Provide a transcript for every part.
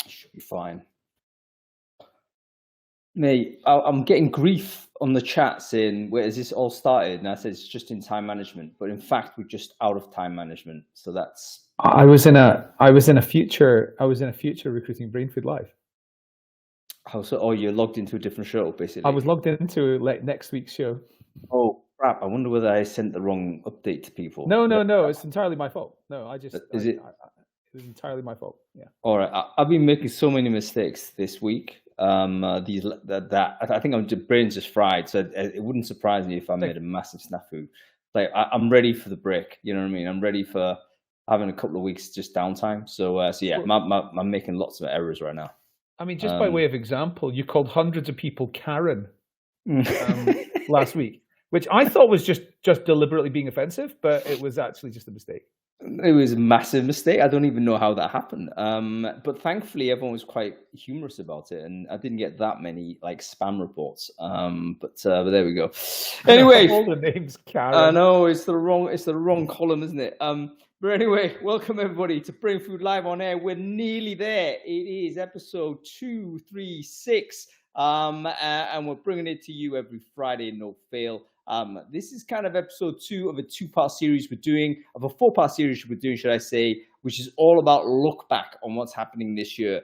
Should be fine. Mate, I'm getting grief on the chat saying, where has this all started? And I said, it's just in time management. But in fact, we're just out of time management. So that's... I was in a future recruiting Brainfood live. How so? Oh, you're logged into a different show, basically. I was logged into next week's show. Oh, crap. I wonder whether I sent the wrong update to people. No. It's entirely my fault. No, It was entirely my fault. Yeah. All right. I've been making so many mistakes this week. I think my brain's just fried. So it wouldn't surprise me if I made a massive snafu. Like I'm ready for the break. You know what I mean? I'm ready for having a couple of weeks just downtime. So yeah, I'm making lots of errors right now. I mean, just by way of example, you called hundreds of people Karen last week, which I thought was just deliberately being offensive, but it was actually just a mistake. It was a massive mistake. I don't even know how that happened. But thankfully, everyone was quite humorous about it, and I didn't get that many like spam reports. But there we go. Anyway, all the names Karen. I know it's the wrong column, isn't it? But anyway, welcome everybody to Brainfood Live on Air. We're nearly there. It is episode 236, and we're bringing it to you every Friday, no fail. This is kind of episode 2 of a 2-part series we're doing, of a 4-part series we're doing, should I say, which is all about look back on what's happening this year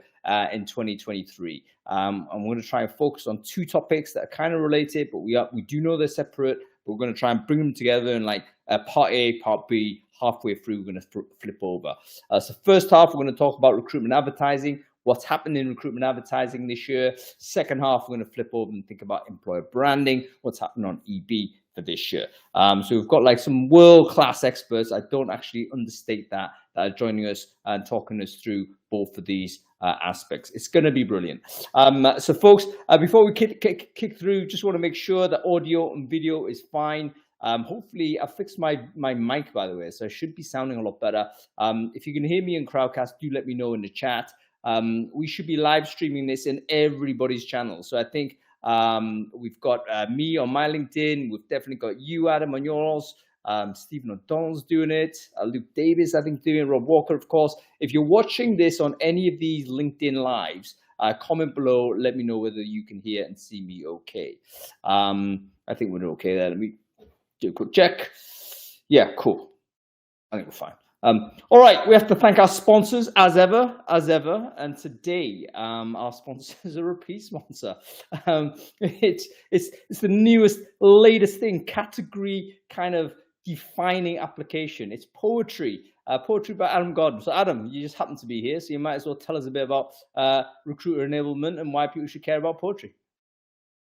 in 2023. I'm going to try and focus on 2 topics that are kind of related, but we do know they're separate. But we're going to try and bring them together in like part A, part B. Halfway through, we're going to flip over. So first half, we're going to talk about recruitment advertising, what's happened in recruitment advertising this year. Second half, we're going to flip over and think about employer branding, what's happening on EB for this year. So we've got like some world-class experts. I don't actually understate that are joining us and talking us through both of these aspects. It's going to be brilliant. So folks, before we kick through, just want to make sure that audio and video is fine. Hopefully I fixed my mic, by the way, so I should be sounding a lot better. If you can hear me in Crowdcast, do let me know in the chat. We should be live streaming this in everybody's channel. So I think we've got me on my LinkedIn. We've definitely got you, Adam, on yours. Stephen O'Donnell's doing it. Luke Davis, I think, doing it. Rob Walker, of course. If you're watching this on any of these LinkedIn lives, comment below. Let me know whether you can hear and see me okay. I think we're okay there. Let me do a quick check. Yeah, cool. I think we're fine. All right, we have to thank our sponsors as ever. And today, our sponsor is a repeat sponsor. It's the latest thing, category kind of defining application. It's poetry. Poetry by Adam Gordon. So Adam, you just happen to be here, so you might as well tell us a bit about recruiter enablement and why people should care about poetry.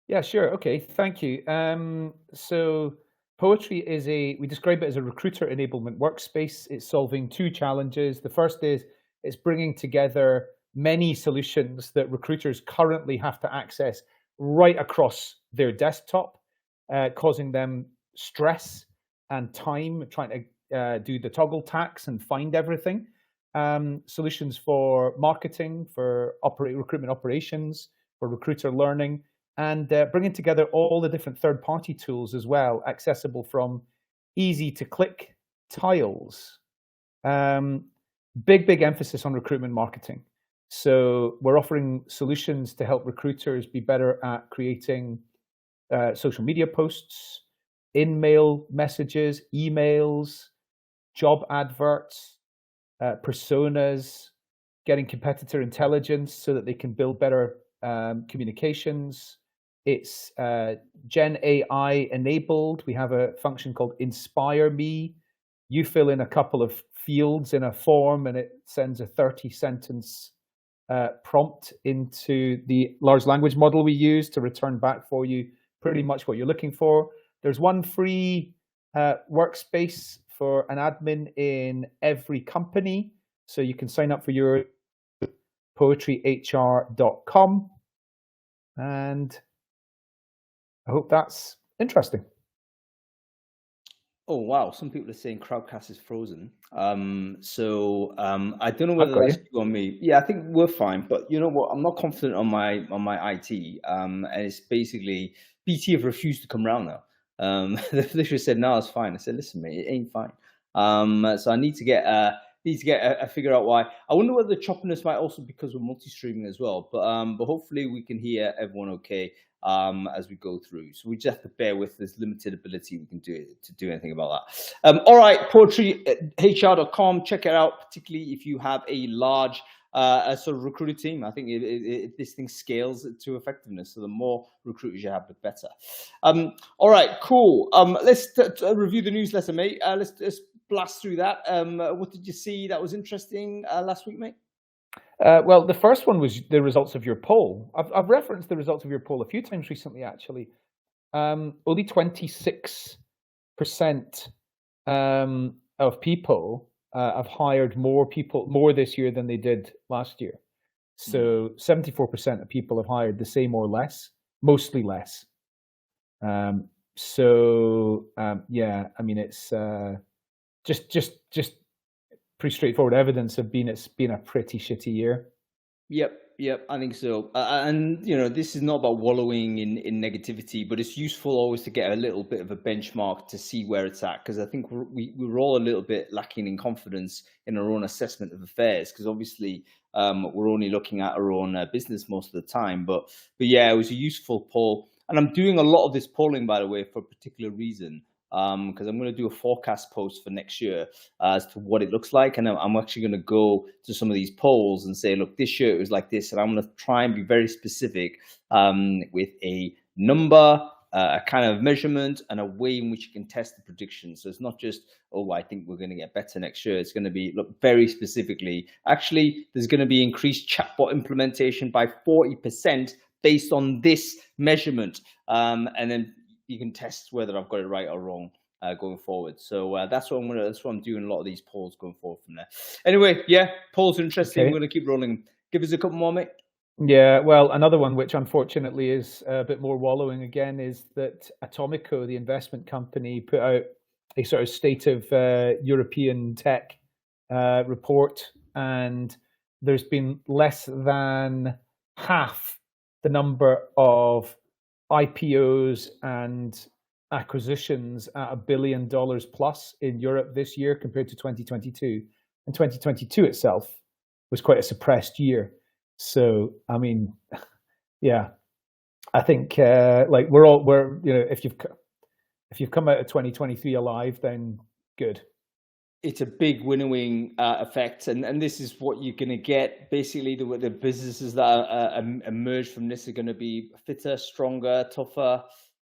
Yeah, sure. Okay, thank you. So Poetry is we describe it as a recruiter enablement workspace. It's solving 2 challenges. The first is it's bringing together many solutions that recruiters currently have to access right across their desktop, causing them stress and time trying to do the toggle tax and find everything. Solutions for marketing, for recruitment operations, for recruiter learning, and bringing together all the different third-party tools as well, accessible from easy-to-click tiles. Big emphasis on recruitment marketing. So we're offering solutions to help recruiters be better at creating social media posts, in-mail messages, emails, job adverts, personas, getting competitor intelligence so that they can build better communications. It's Gen AI enabled. We have a function called Inspire Me. You fill in a couple of fields in a form and it sends a 30-sentence prompt into the large language model we use to return back for you pretty much what you're looking for. There's one free workspace for an admin in every company. So you can sign up for your poetryhr.com. And I hope that's interesting. Oh, wow. Some people are saying Crowdcast is frozen. I don't know whether that's you or me. Yeah, I think we're fine. But you know what? I'm not confident on my IT. And it's basically BT have refused to come around now. They literally said, no, it's fine. I said, listen, mate, it ain't fine. So I need to get need to get a figure out why. I wonder whether the choppiness might also be because we're multi-streaming as well. But hopefully we can hear everyone okay as we go through. So we just have to bear with this limited ability we can do anything about that. All right, poetryhr.com. Check it out, particularly if you have a large a sort of recruiter team. I think this thing scales to effectiveness. So the more recruiters you have, the better. All right, cool. Let's review the newsletter, mate. Let's blast through that. What did you see that was interesting last week, mate? Well, the first one was the results of your poll. I've referenced the results of your poll a few times recently, actually. Only 26% of people have hired more this year than they did last year. So 74% of people have hired the same or less, mostly less. Yeah, I mean, it's just pretty straightforward evidence of it's been a pretty shitty year. Yep, I think so. And you know, this is not about wallowing in negativity, but it's useful always to get a little bit of a benchmark to see where it's at, because I think we're all a little bit lacking in confidence in our own assessment of affairs, because obviously we're only looking at our own business most of the time. But yeah, it was a useful poll, and I'm doing a lot of this polling, by the way, for a particular reason. Because I'm going to do a forecast post for next year as to what it looks like. And I'm actually going to go to some of these polls and say, look, this year it was like this. And I'm going to try and be very specific with a number, a kind of measurement, and a way in which you can test the prediction. So it's not just, oh, I think we're going to get better next year. It's going to be, look, very specifically, actually, there's going to be increased chatbot implementation by 40% based on this measurement. And then you can test whether I've got it right or wrong going forward. So that's what I'm doing a lot of these polls going forward from there. Anyway, yeah, polls are interesting. Okay. We're going to keep rolling. Give us a couple more, mate. Yeah, well, another one which unfortunately is a bit more wallowing again is that Atomico, the investment company, put out a sort of state of European tech report, and there's been less than half the number of IPOs and acquisitions at $1 billion plus in Europe this year compared to 2022. And 2022 itself was quite a suppressed year. So, I mean, yeah, I think like we're you know, if you've come out of 2023 alive, then good. It's a big winnowing effect, and this is what you're going to get. Basically, the businesses that emerge from this are going to be fitter, stronger, tougher,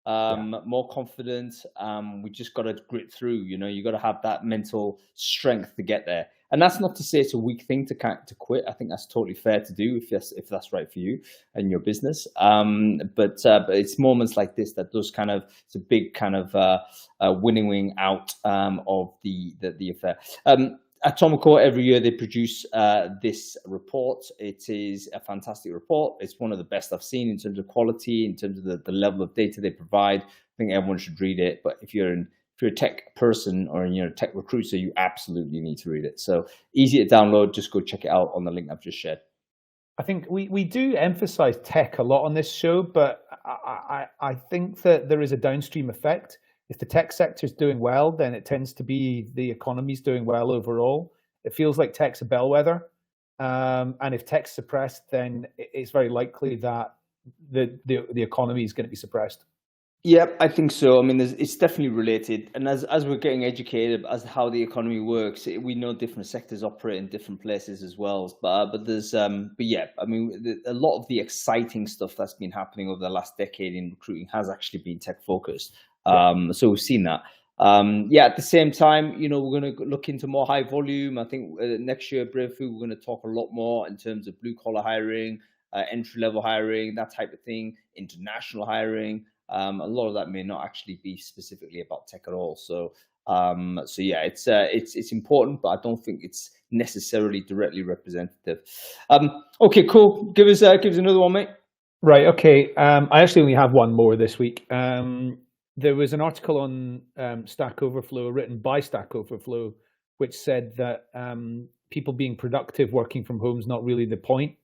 more confident. We just got to grit through. You know, you got to have that mental strength to get there. And that's not to say it's a weak thing to quit. I think that's totally fair to do if that's right for you and your business. But it's moments like this that does kind of, it's a big kind of winnowing out of the affair. Atomico, every year they produce this report. It is a fantastic report. It's one of the best I've seen in terms of quality, in terms of the level of data they provide. I think everyone should read it. But if you're a tech person or you're a tech recruiter, you absolutely need to read it. So easy to download. Just go check it out on the link I've just shared. I think we do emphasize tech a lot on this show, but I think that there is a downstream effect. If the tech sector is doing well, then it tends to be the economy's doing well overall. It feels like tech's a bellwether. And if tech's suppressed, then it's very likely that the economy is going to be suppressed. Yep, I think so. I mean, it's definitely related. And as we're getting educated as to how the economy works, we know different sectors operate in different places as well. But yeah, I mean, a lot of the exciting stuff that's been happening over the last decade in recruiting has actually been tech focused. So we've seen that. Yeah, at the same time, you know, we're going to look into more high volume. I think next year, Brainfood, we're going to talk a lot more in terms of blue collar hiring, entry level hiring, that type of thing, international hiring. A lot of that may not actually be specifically about tech at all. So yeah, it's important, but I don't think it's necessarily directly representative. Okay, cool. Give us another one, mate. Right. Okay. I actually only have one more this week. There was an article on Stack Overflow written by Stack Overflow, which said that people being productive working from home is not really the point.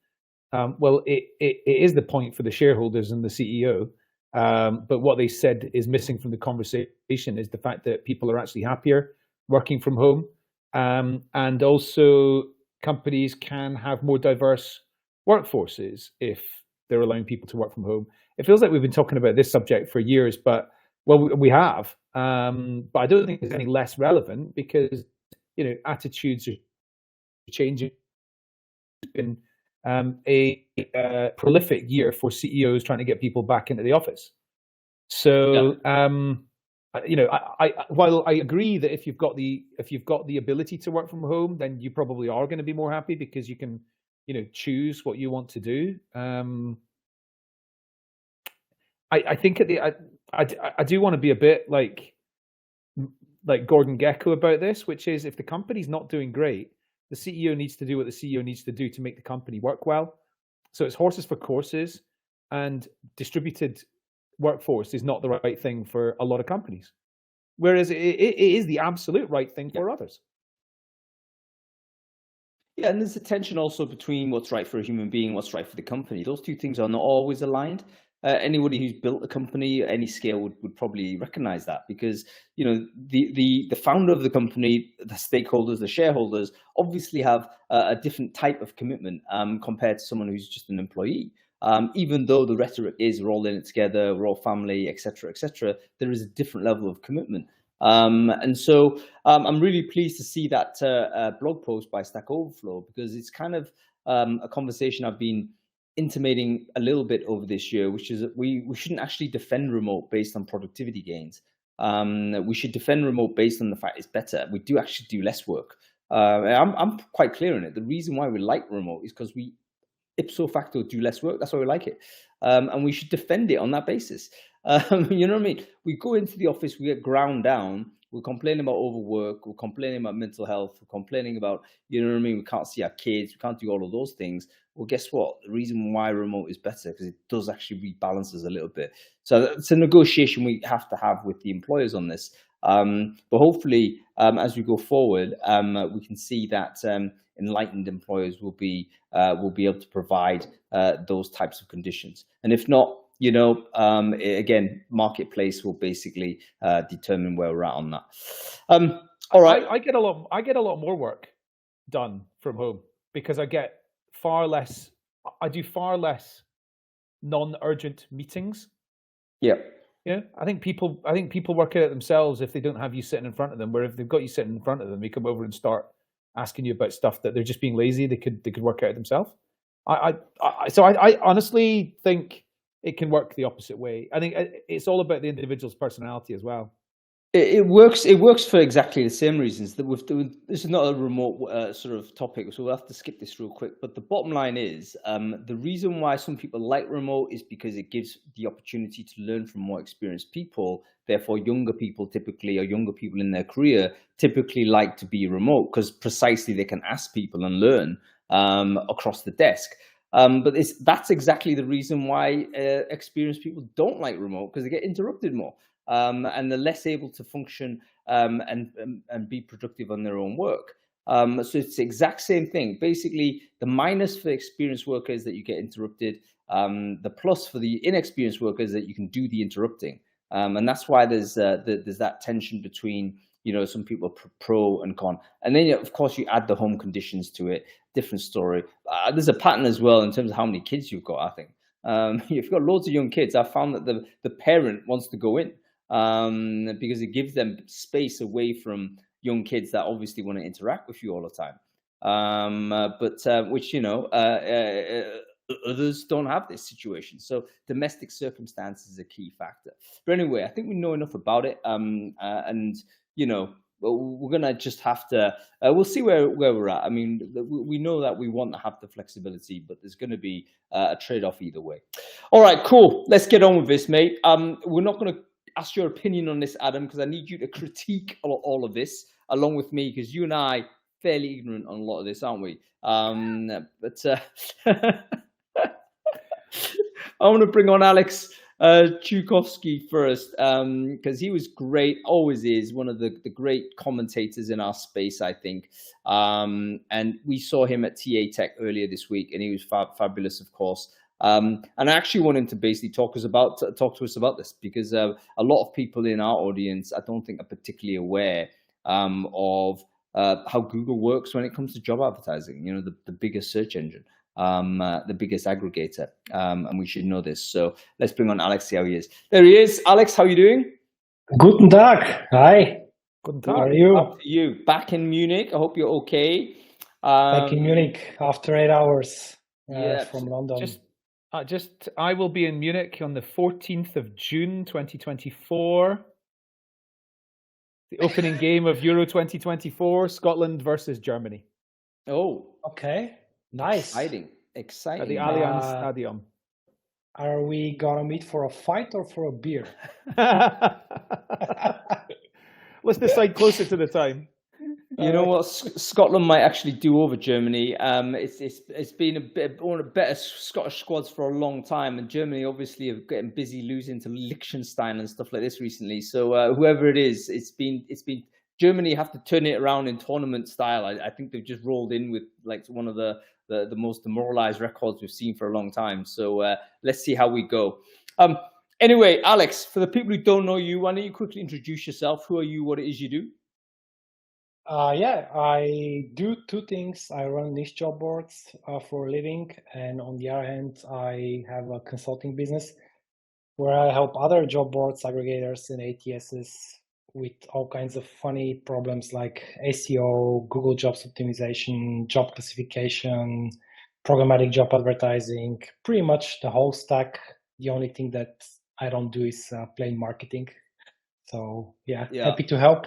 Well, it is the point for the shareholders and the CEO. But what they said is missing from the conversation is the fact that people are actually happier working from home. And also companies can have more diverse workforces if they're allowing people to work from home. It feels like we've been talking about this subject for years, but we have. But I don't think it's any less relevant because attitudes are changing. It's been a prolific year for CEOs trying to get people back into the office. So while I agree that if you've got the ability to work from home, then you probably are going to be more happy because you can choose what you want to do. I think I do want to be a bit like Gordon Gekko about this, which is if the company's not doing great, the CEO needs to do what the CEO needs to do to make the company work well. So it's horses for courses, and distributed workforce is not the right thing for a lot of companies, whereas it is the absolute right thing for others. Yeah, and there's a tension also between what's right for a human being and what's right for the company. Those two things are not always aligned. Anybody who's built a company at any scale would probably recognize that, because the founder of the company, the stakeholders, the shareholders obviously have a different type of commitment compared to someone who's just an employee. Even though the rhetoric is we're all in it together, we're all family, etc., there is a different level of commitment. And so I'm really pleased to see that blog post by Stack Overflow, because it's kind of a conversation I've been intimating a little bit over this year, which is that we shouldn't actually defend remote based on productivity gains. We should defend remote based on the fact it's better. We do actually do less work. I'm quite clear on it. The reason why we like remote is because we ipso facto do less work. That's why we like it. And we should defend it on that basis. You know what I mean? We go into the office, we get ground down, we're complaining about overwork, we're complaining about mental health, we're complaining about, you know what I mean, we can't see our kids, we can't do all of those things. Well, guess what? The reason why remote is better, because it does actually rebalance us a little bit. So it's a negotiation we have to have with the employers on this. But hopefully, as we go forward, we can see that enlightened employers will be able to provide those types of conditions. And if not, again, marketplace will basically determine where we're at on that. All right. I get a lot more work done from home because I do far less non-urgent meetings. Yeah. Yeah, I think people work it out themselves if they don't have you sitting in front of them. Where if they've got you sitting in front of them, they come over and start asking you about stuff that they're just being lazy. They could work out themselves. So I honestly think it can work the opposite way. I think it's all about the individual's personality as well. It works for exactly the same reasons. That this is not a remote sort of topic, so we'll have to skip this real quick. But the bottom line is, the reason why some people like remote is because it gives the opportunity to learn from more experienced people. Therefore, younger people typically, or younger people in their career, typically like to be remote because precisely they can ask people and learn across the desk. But that's exactly the reason why experienced people don't like remote, because they get interrupted more. And they're less able to function and be productive on their own work. So it's the exact same thing. Basically, the minus for experienced workers that you get interrupted, the plus for the inexperienced workers that you can do the interrupting. And that's why there's that tension between some people pro and con. And then of course you add the home conditions to it. Different story. There's a pattern as well in terms of how many kids you've got. I think if you've got loads of young kids, I found that the parent wants to go in. Because it gives them space away from young kids that obviously want to interact with you all the time. Which others don't have this situation. So domestic circumstances is a key factor. But anyway, I think we know enough about it. We're gonna just have to. We'll see where we're at. I mean, we know that we want to have the flexibility, but there's going to be a trade-off either way. All right, cool. Let's get on with this, mate. We're not going to ask your opinion on this, Adam, because I need you to critique all of this along with me, because you and I fairly ignorant on a lot of this, aren't we? I want to bring on Alex Chukovski first, because he was great, always is one of the great commentators in our space, I think. And we saw him at TA Tech earlier this week, and he was fabulous, of course. And I actually want him to basically talk to us about this, because a lot of people in our audience, I don't think, are particularly aware of how Google works when it comes to job advertising. You know, the biggest search engine, the biggest aggregator, and we should know this. So let's bring on Alex. See how he is. There he is. Alex, how are you doing? Guten Tag. Hi. Guten How are Tag. you? Up to you. Back in Munich. I hope you're okay. Back in Munich after 8 hours Yeah, from London. I will be in Munich on the 14th of June, 2024. The opening game of Euro 2024, Scotland versus Germany. Oh, Okay, nice. Exciting. At the Allianz Stadium. Are we gonna meet for a fight or for a beer? Let's decide closer to the time. You know what? Scotland might actually do over Germany. It's been one of the better Scottish squads for a long time, and Germany obviously have getting busy losing to Liechtenstein and stuff like this recently. So whoever it is, it's been Germany have to turn it around in tournament style. I think they've just rolled in with like one of the most demoralized records we've seen for a long time. So let's see how we go. Anyway, Alex, for the people who don't know you, why don't you quickly introduce yourself? Who are you? What it is you do? Yeah, I do two things. I run niche job boards for a living, and on the other hand, I have a consulting business where I help other job boards, aggregators, and ATSs with all kinds of funny problems like SEO, Google Jobs optimization, job classification, programmatic job advertising, pretty much the whole stack. The only thing that I don't do is plain marketing. So yeah, happy to help.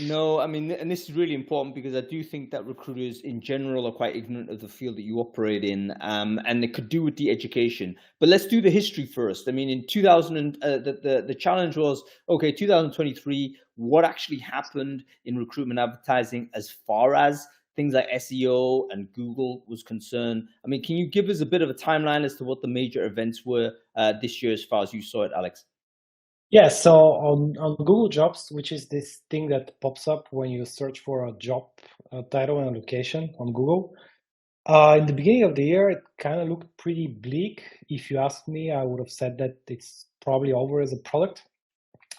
No, I mean, and this is really important because I do think that recruiters in general are quite ignorant of the field that you operate in, and it could do with the education. But let's do the history first. I mean, in 2000, the challenge was, okay, 2023, what actually happened in recruitment advertising as far as things like SEO and Google was concerned? I mean, can you give us a bit of a timeline as to what the major events were this year as far as you saw it, Alex? Yeah, so on Google Jobs, which is this thing that pops up when you search for a job title and a location on Google, in the beginning of the year, it kind of looked pretty bleak. If you asked me, I would have said that it's probably over as a product.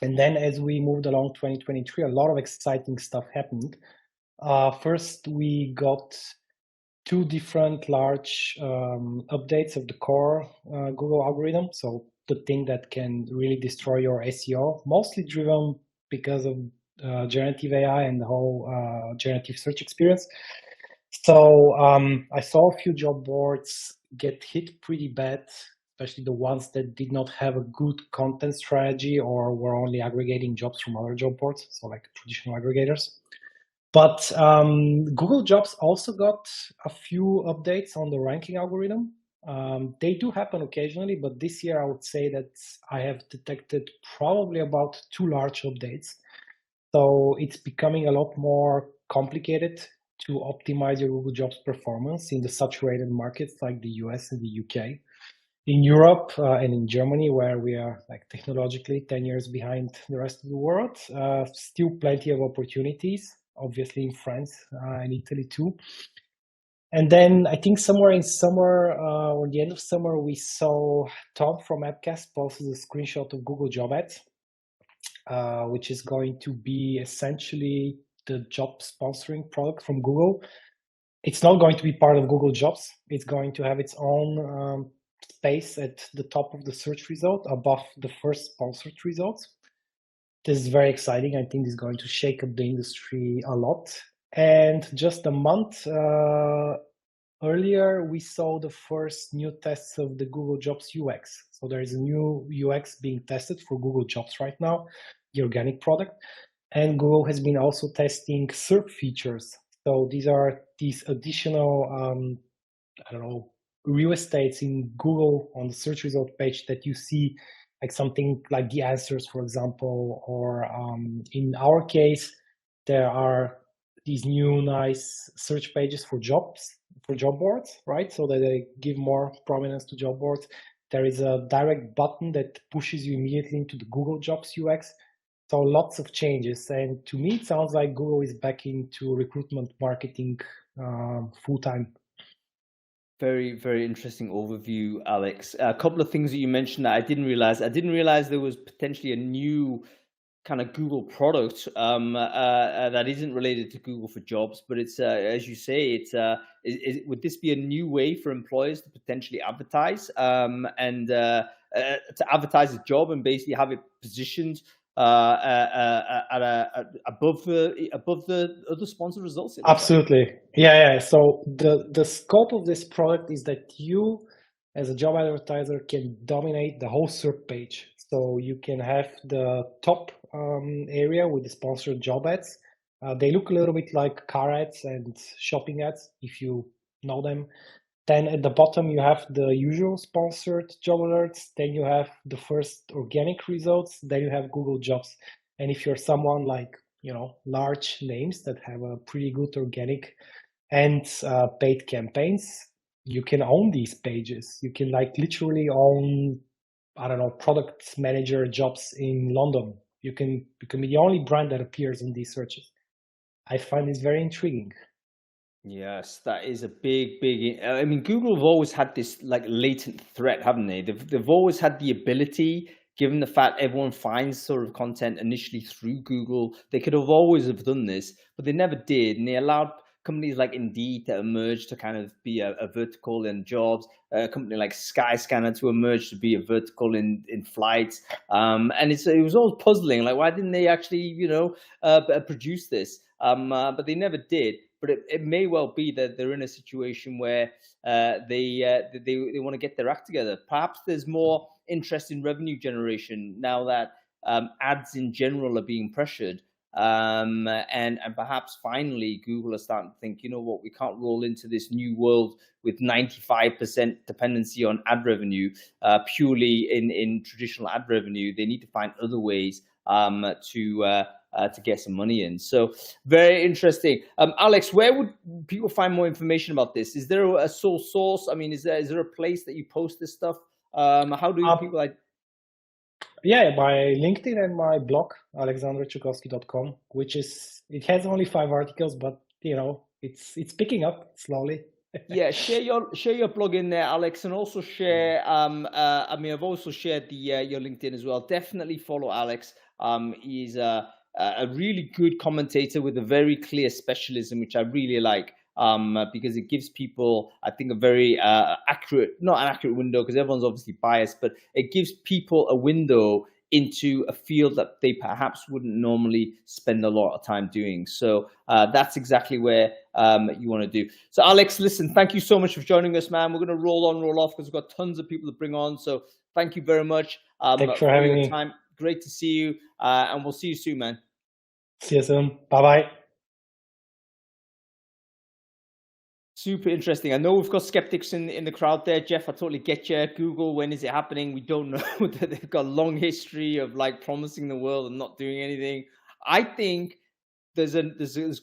And then as we moved along 2023, a lot of exciting stuff happened. First, we got two different large updates of the core Google algorithm. So the thing that can really destroy your SEO, mostly driven because of generative AI and the whole generative search experience. So I saw a few job boards get hit pretty bad, especially the ones that did not have a good content strategy or were only aggregating jobs from other job boards, so like traditional aggregators. But Google Jobs also got a few updates on the ranking algorithm. They do happen occasionally, but this year I would say that I have detected probably about two large updates. So it's becoming a lot more complicated to optimize your Google Jobs performance in the saturated markets like the US and the UK. In Europe and in Germany, where we are like technologically 10 years behind the rest of the world, still plenty of opportunities, obviously in France and Italy too. And then I think somewhere in summer or the end of summer, we saw Tom from Appcast posted a screenshot of Google Job Ads, which is going to be essentially the job sponsoring product from Google. It's not going to be part of Google Jobs. It's going to have its own space at the top of the search result above the first sponsored results. This is very exciting. I think it's going to shake up the industry a lot. And just a month earlier, we saw the first new tests of the Google Jobs UX. So there is a new UX being tested for Google Jobs right now, the organic product. And Google has been also testing SERP features. So these are these additional, real estates in Google on the search result page that you see, like something like the answers, for example, or in our case, there are these new nice search pages for jobs, for job boards, right? So that they give more prominence to job boards. There is a direct button that pushes you immediately into the Google Jobs UX. So lots of changes. And to me, it sounds like Google is back into recruitment marketing full-time. Very, very interesting overview, Alex. A couple of things that you mentioned that I didn't realize. I didn't realize there was potentially a new kind of Google product that isn't related to Google for Jobs, but it's as you say, it's would this be a new way for employers to potentially advertise and to advertise a job and basically have it positioned above the other sponsored results? Absolutely, yeah. So the scope of this product is that you, as a job advertiser, can dominate the whole SERP page. So you can have the top area with the sponsored job ads. They look a little bit like car ads and shopping ads, if you know them. Then at the bottom, you have the usual sponsored job alerts. Then you have the first organic results. Then you have Google Jobs. And if you're someone like, large names that have a pretty good organic and paid campaigns, you can own these pages. You can literally own, product manager jobs in London. You can be the only brand that appears in these searches. I find this very intriguing. Yes, that is a big. I mean, Google have always had this latent threat, haven't they? They've always had the ability, given the fact everyone finds sort of content initially through Google. They could have always have done this, but they never did, and they allowed companies like Indeed to emerge to kind of be a vertical in jobs, a company like Skyscanner to emerge to be a vertical in flights, and it was all puzzling. Like, why didn't they actually, produce this? But they never did. But it may well be that they're in a situation where they want to get their act together. Perhaps there's more interest in revenue generation now that ads in general are being pressured. And perhaps finally Google are starting to think, you know what, we can't roll into this new world with 95% dependency on ad revenue, purely in traditional ad revenue. They need to find other ways to get some money in. So very interesting. Alex, where would people find more information about this? Is there a sole source? I mean, is there a place that you post this stuff? How do people like? Yeah, my LinkedIn and my blog, alexanderchukovski.com, it has only 5 articles, but it's picking up slowly. Yeah, share your blog in there, Alex, and also share. I've also shared your LinkedIn as well. Definitely follow Alex. He's a really good commentator with a very clear specialism, which I really like. Because it gives people, I think, a very not an accurate window, because everyone's obviously biased, but it gives people a window into a field that they perhaps wouldn't normally spend a lot of time doing. So that's exactly where you want to do. So Alex, listen, thank you so much for joining us, man. We're going to roll on, roll off, because we've got tons of people to bring on. So thank you very much Thanks for having me. Time. Great to see you, and we'll see you soon, man. See you soon. Bye-bye. Super interesting. I know we've got skeptics in the crowd there, Jeff. I totally get you. Google, when is it happening? We don't know. That they've got a long history of promising the world and not doing anything. I think there's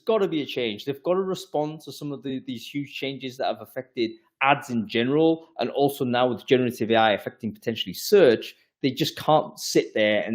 got to be a change. They've got to respond to some of these huge changes that have affected ads in general, and also now with generative AI affecting potentially search. They just can't sit there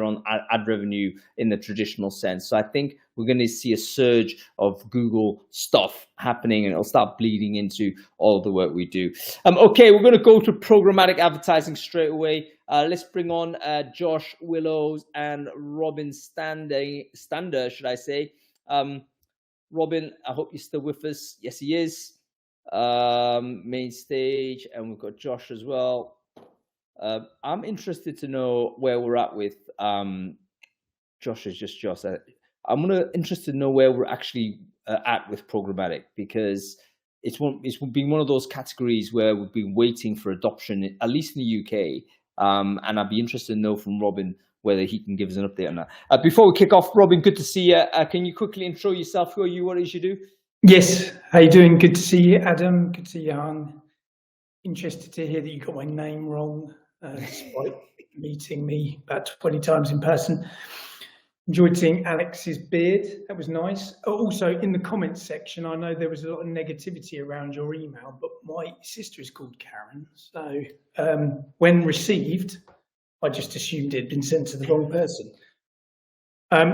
on ad revenue in the traditional sense. So I think we're going to see a surge of Google stuff happening, and it'll start bleeding into all of the work we do. Okay, we're going to go to programmatic advertising straight away. Let's bring on Josh Willows and Robin Stander, should I say. Robin, I hope you're still with us. Yes, he is. Main stage, and we've got Josh as well. I'm interested to know where we're at with Josh is just Josh. I'm interested to know where we're actually at with programmatic, because it's been one of those categories where we've been waiting for adoption, at least in the UK. And I'd be interested to know from Robin whether he can give us an update on that. Before we kick off, Robin, good to see you. Can you quickly intro yourself? Who are you? What is you do? Yes. How you doing? Good to see you, Adam. Good to see you, Han. Interested to hear that you got my name wrong, despite meeting me about 20 times in person. Enjoyed seeing Alex's beard. That was nice. Also, in the comments section, I know there was a lot of negativity around your email, but my sister is called Karen. So when received, I just assumed it had been sent to the wrong person.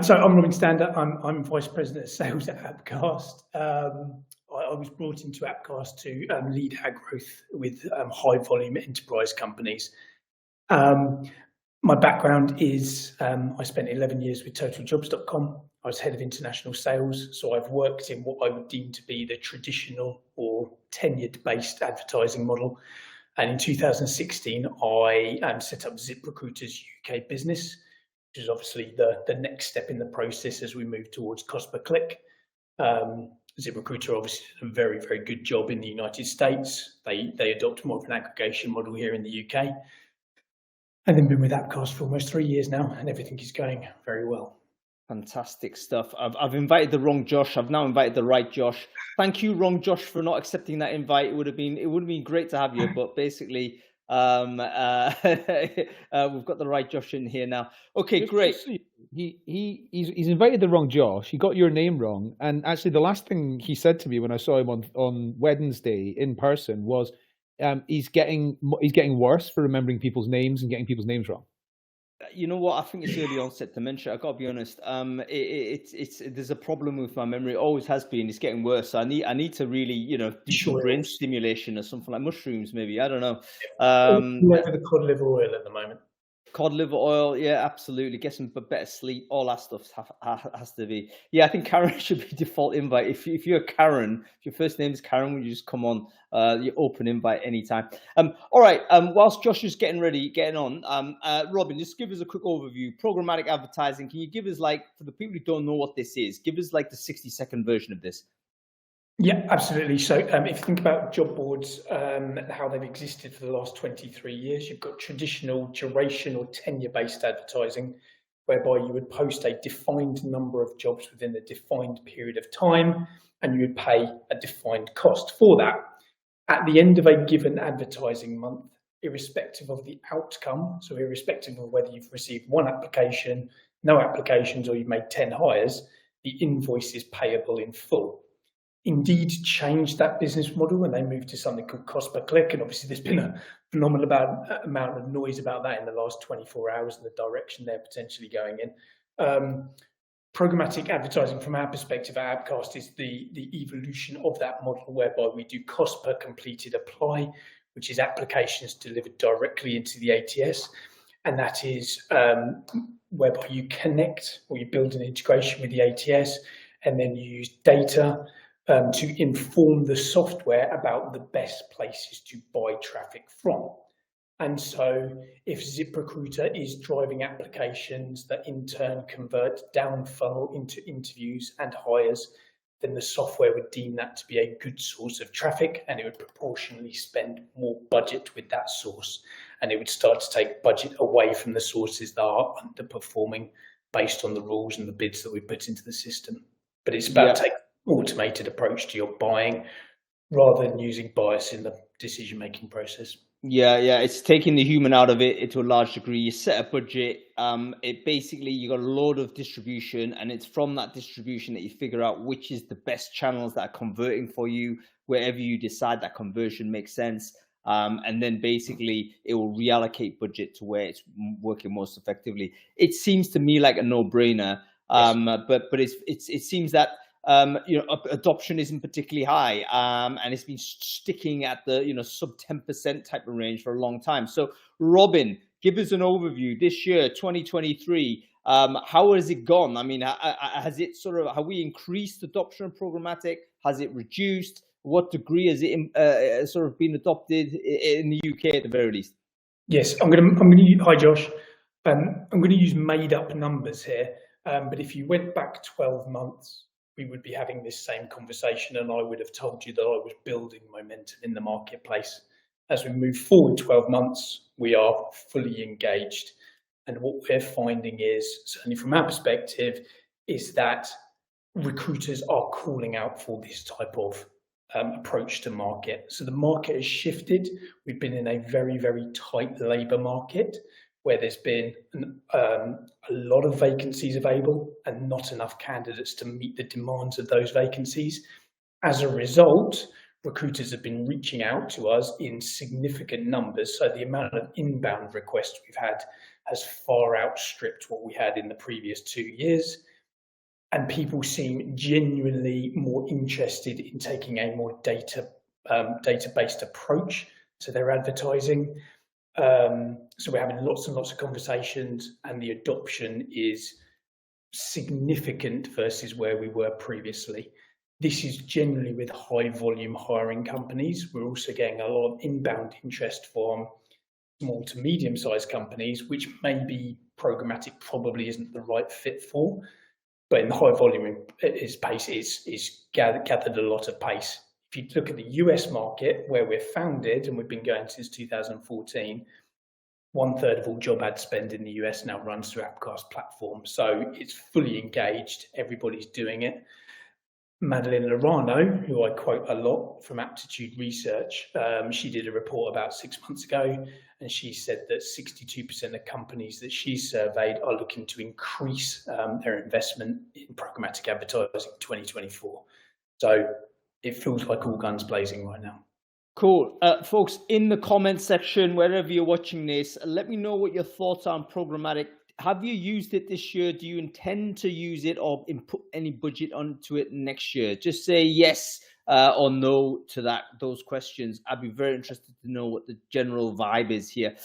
So I'm Robin Stander. I'm Vice President of Sales at Appcast. I was brought into Appcast to lead our growth with high volume enterprise companies. My background is I spent 11 years with TotalJobs.com. I was head of international sales, so I've worked in what I would deem to be the traditional or tenured-based advertising model. And in 2016, I set up ZipRecruiter's UK business, which is obviously the next step in the process as we move towards cost per click. ZipRecruiter obviously did a very, very good job in the United States. They adopt more of an aggregation model here in the UK. And then been with Appcast for almost 3 years now, and everything is going very well. Fantastic stuff. I've invited the wrong Josh. I've now invited the right Josh. Thank you, wrong Josh, for not accepting that invite. It would have been great to have you, but basically, we've got the right Josh in here now. Okay, great. He's invited the wrong Josh. He got your name wrong, and actually, the last thing he said to me when I saw him on Wednesday in person was, he's getting worse for remembering people's names and getting people's names wrong. You know what? I think it's early onset dementia. I got to be honest. There's a problem with my memory. It always has been. It's getting worse. I need to really, do some brain stimulation or something like mushrooms, maybe. I don't know. The cod liver oil at the moment. Cod liver oil, yeah, absolutely. Get some better sleep. All that stuff has to be. Yeah, I think Karen should be default invite. If you're Karen, if your first name is Karen, will you just come on? Your open invite anytime. All right. Whilst Josh is getting on, Robin, just give us a quick overview. Programmatic advertising. Can you give us, for the people who don't know what this is, give us the 60-second version of this? Yeah, absolutely. So if you think about job boards and how they've existed for the last 23 years, you've got traditional duration or tenure-based advertising, whereby you would post a defined number of jobs within a defined period of time, and you would pay a defined cost for that. At the end of a given advertising month, irrespective of the outcome, so irrespective of whether you've received one application, no applications, or you've made 10 hires, the invoice is payable in full. Indeed changed that business model when they moved to something called cost per click, and obviously there's been a phenomenal amount of noise about that in the last 24 hours and the direction they're potentially going in. Programmatic advertising from our perspective at Appcast is the evolution of that model, whereby we do cost per completed apply, which is applications delivered directly into the ATS, and that is whereby you connect or you build an integration with the ATS, and then you use data to inform the software about the best places to buy traffic from. And so if ZipRecruiter is driving applications that in turn convert down funnel into interviews and hires, then the software would deem that to be a good source of traffic, and it would proportionally spend more budget with that source. And it would start to take budget away from the sources that are underperforming based on the rules and the bids that we put into the system. But it's about taking automated approach to your buying rather than using bias in the decision-making process. Yeah, it's taking the human out of it to a large degree. You set a budget. It basically, you got a load of distribution, and it's from that distribution that you figure out which is the best channels that are converting for you, wherever you decide that conversion makes sense. And then basically it will reallocate budget to where it's working most effectively. It seems to me like a no-brainer, but it seems that adoption isn't particularly high, and it's been sticking at the sub 10% type of range for a long time. So Robin, give us an overview this year, 2023. How has it gone? I mean, has it have we increased adoption of programmatic? Has it reduced? What degree has it been adopted in the UK at the very least? Yes, I'm going to. Hi, Josh. I'm going to use made up numbers here, but if you went back 12 months. We would be having this same conversation, and I would have told you that I was building momentum in the marketplace. As we move forward 12 months, we are fully engaged. And what we're finding is, certainly from our perspective, is that recruiters are calling out for this type of approach to market. So the market has shifted. We've been in a very, very tight labour market, where there's been a lot of vacancies available and not enough candidates to meet the demands of those vacancies. As a result, recruiters have been reaching out to us in significant numbers. So the amount of inbound requests we've had has far outstripped what we had in the previous 2 years. And people seem genuinely more interested in taking a more data-based approach to their advertising. So we're having lots and lots of conversations, and the adoption is significant versus where we were previously. This is generally with high volume hiring companies. We're also getting a lot of inbound interest from small to medium sized companies, which maybe programmatic probably isn't the right fit for. But in the high volume pace is gathered a lot of pace. If you look at the US market, where we're founded and we've been going since 2014, 1/3 of all job ad spend in the US now runs through Appcast platform. So it's fully engaged. Everybody's doing it. Madeline Lorano, who I quote a lot from Aptitude Research, she did a report about 6 months ago, and she said that 62% of companies that she surveyed are looking to increase their investment in programmatic advertising in 2024. So it feels like all guns blazing right now. Cool. Folks, in the comments section, wherever you're watching this, let me know what your thoughts are on programmatic. Have you used it this year? Do you intend to use it or input any budget onto it next year? Just say yes or no to those questions. I'd be very interested to know what the general vibe is here.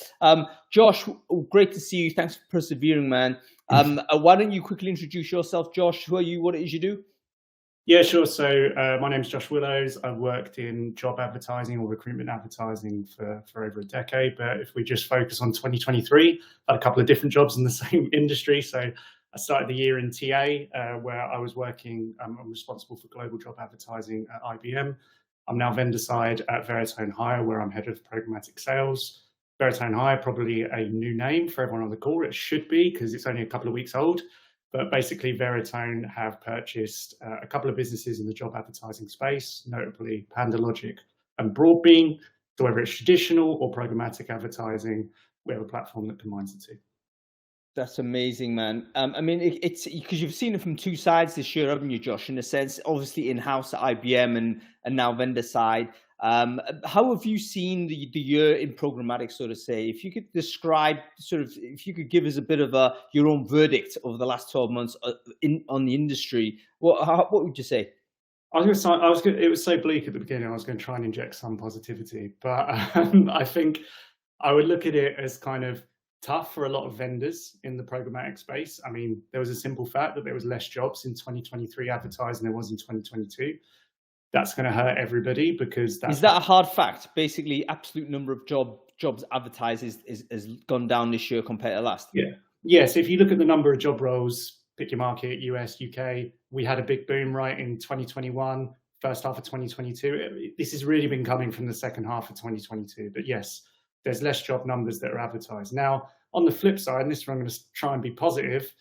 Josh, great to see you. Thanks for persevering, man. Why don't you quickly introduce yourself, Josh? Who are you? What it is you do? Yeah, sure. So my name is Josh Willows. I've worked in job advertising or recruitment advertising for over a decade. But if we just focus on 2023, I had a couple of different jobs in the same industry. So I started the year in TA, where I was working, I'm responsible for global job advertising at IBM. I'm now vendor side at Veritone Hire, where I'm head of programmatic sales. Veritone Hire, probably a new name for everyone on the call. It should be, because it's only a couple of weeks old. But basically, Veritone have purchased a couple of businesses in the job advertising space, notably PandaLogic and Broadbean. So whether it's traditional or programmatic advertising, we have a platform that combines the two. That's amazing, man. I mean, it's because you've seen it from two sides this year, haven't you, Josh? In a sense, obviously in-house at IBM and now vendor side. How have you seen the year in programmatic, so to say? If you could describe if you could give us a bit of your own verdict over the last 12 months on the industry, what would you say? It was so bleak at the beginning. I was going to try and inject some positivity, but I think I would look at it as kind of tough for a lot of vendors in the programmatic space. I mean, there was a simple fact that there was less jobs in 2023 advertised than there was in 2022. That's going to hurt everybody because is that a hard fact? Basically, absolute number of jobs advertised has gone down this year compared to last. Yeah. So if you look at the number of job roles, pick your market, US, UK, we had a big boom right in 2021, first half of 2022. This has really been coming from the second half of 2022. But yes, there's less job numbers that are advertised. Now, on the flip side, and this is where I'm going to try and be positive,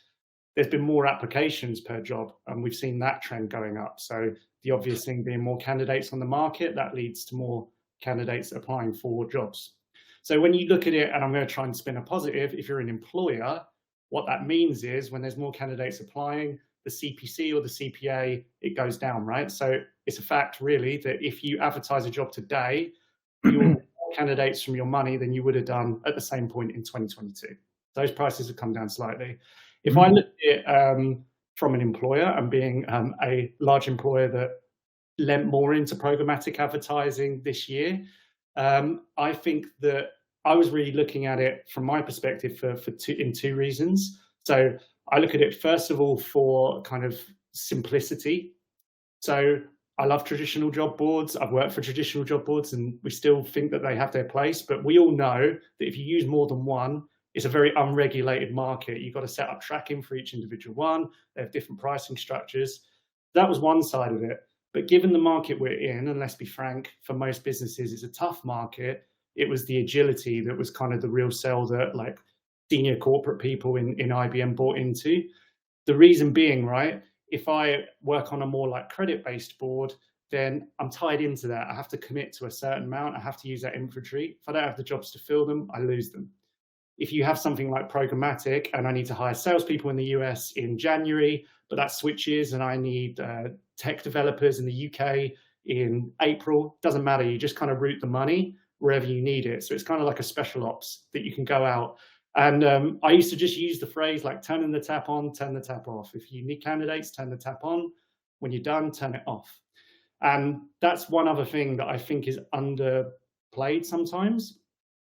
there's been more applications per job, and we've seen that trend going up. So the obvious thing being more candidates on the market, that leads to more candidates applying for jobs. So when you look at it, and I'm going to try and spin a positive, if you're an employer, what that means is when there's more candidates applying, the CPC or the CPA, it goes down, right? So it's a fact really that if you advertise a job today, you'll get more candidates from your money than you would have done at the same point in 2022. Those prices have come down slightly. If I look at it from an employer and being a large employer that lent more into programmatic advertising this year, I think that I was really looking at it from my perspective in two reasons. So I look at it first of all for kind of simplicity. So I love traditional job boards. I've worked for traditional job boards and we still think that they have their place, but we all know that if you use more than one, it's a very unregulated market. You've got to set up tracking for each individual one. They have different pricing structures. That was one side of it. But given the market we're in, and let's be frank, for most businesses, it's a tough market. It was the agility that was kind of the real sell that like senior corporate people in IBM bought into. The reason being, right, if I work on a more like credit-based board, then I'm tied into that. I have to commit to a certain amount. I have to use that inventory. If I don't have the jobs to fill them, I lose them. If you have something like programmatic and I need to hire salespeople in the US in January, but that switches and I need tech developers in the UK in April, doesn't matter. You just kind of route the money wherever you need it. So it's kind of like a special ops that you can go out. And I used to just use the phrase like turning the tap on, turn the tap off. If you need candidates, turn the tap on. When you're done, turn it off. And that's one other thing that I think is underplayed sometimes.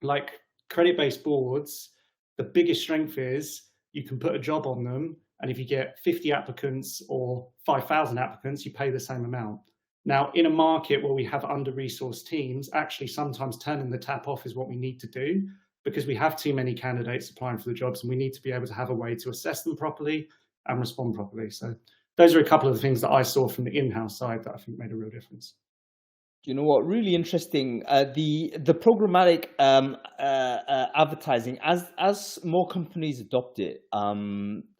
Like credit-based boards, the biggest strength is you can put a job on them, and if you get 50 applicants or 5,000 applicants, you pay the same amount. Now, in a market where we have under-resourced teams, actually sometimes turning the tap off is what we need to do, because we have too many candidates applying for the jobs, and we need to be able to have a way to assess them properly and respond properly. So those are a couple of the things that I saw from the in-house side that I think made a real difference. You know what? Really interesting. The programmatic advertising, as more companies adopt it,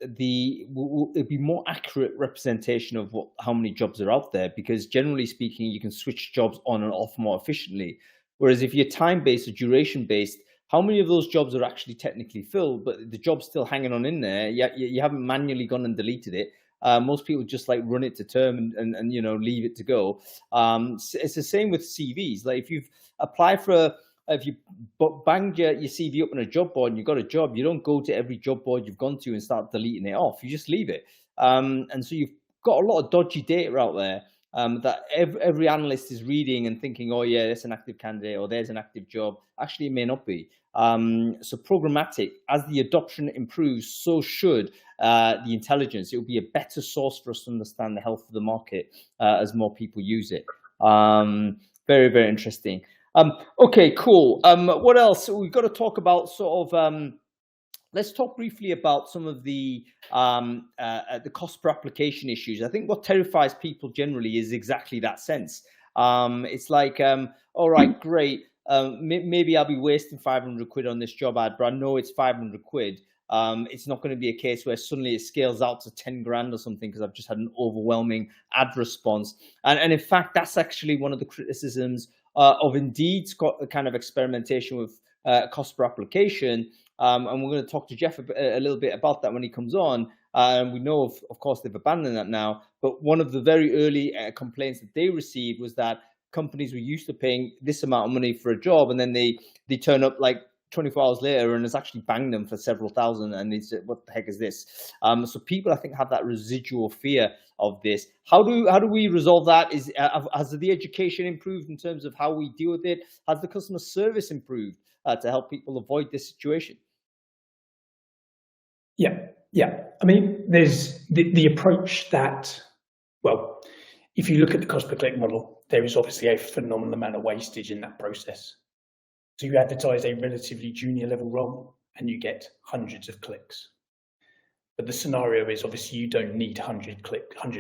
it'd be more accurate representation of how many jobs are out there. Because generally speaking, you can switch jobs on and off more efficiently. Whereas if you're time-based or duration-based, how many of those jobs are actually technically filled, but the job's still hanging on in there? You haven't manually gone and deleted it. Most people just like run it to term and leave it to go. It's the same with CVs. Like if you've applied if you banged your CV up on a job board and you've got a job, you don't go to every job board you've gone to and start deleting it off. You just leave it. And so you've got a lot of dodgy data out there that every analyst is reading and thinking, oh yeah, that's an active candidate or there's an active job. Actually, it may not be. So programmatic, as the adoption improves, so should the intelligence. It will be a better source for us to understand the health of the market as more people use it. Very, very interesting. Okay, cool. What else? We've got to talk about sort of, let's talk briefly about some of the cost per application issues. I think what terrifies people generally is exactly that sense. It's like, all right, great. Maybe I'll be wasting 500 quid on this job ad, but I know it's 500 quid. It's not going to be a case where suddenly it scales out to 10 grand or something because I've just had an overwhelming ad response. And in fact, that's actually one of the criticisms of Indeed's kind of experimentation with cost per application. And we're going to talk to Jeff a little bit about that when he comes on. And we know, of course, they've abandoned that now. But one of the very early complaints that they received was that companies were used to paying this amount of money for a job, and then they turn up like 24 hours later and it's actually banged them for several thousand, and they said, what the heck is this? So people, I think, have that residual fear of this. How do we resolve that? Has the education improved in terms of how we deal with it? Has the customer service improved to help people avoid this situation? Yeah. I mean, there's the approach that, well, if you look at the cost per click model, there is obviously a phenomenal amount of wastage in that process. So you advertise a relatively junior level role and you get hundreds of clicks. But the scenario is obviously you don't need hundreds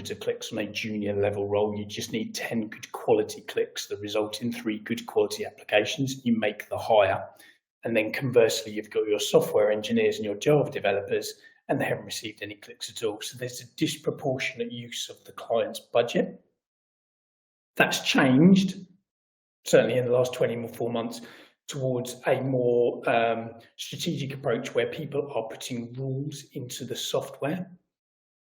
of clicks on a junior level role. You just need 10 good quality clicks that result in 3 good quality applications. You make the hire. And then conversely, you've got your software engineers and your Java developers, and they haven't received any clicks at all. So there's a disproportionate use of the client's budget. That's changed, certainly in the last 24 months, towards a more strategic approach where people are putting rules into the software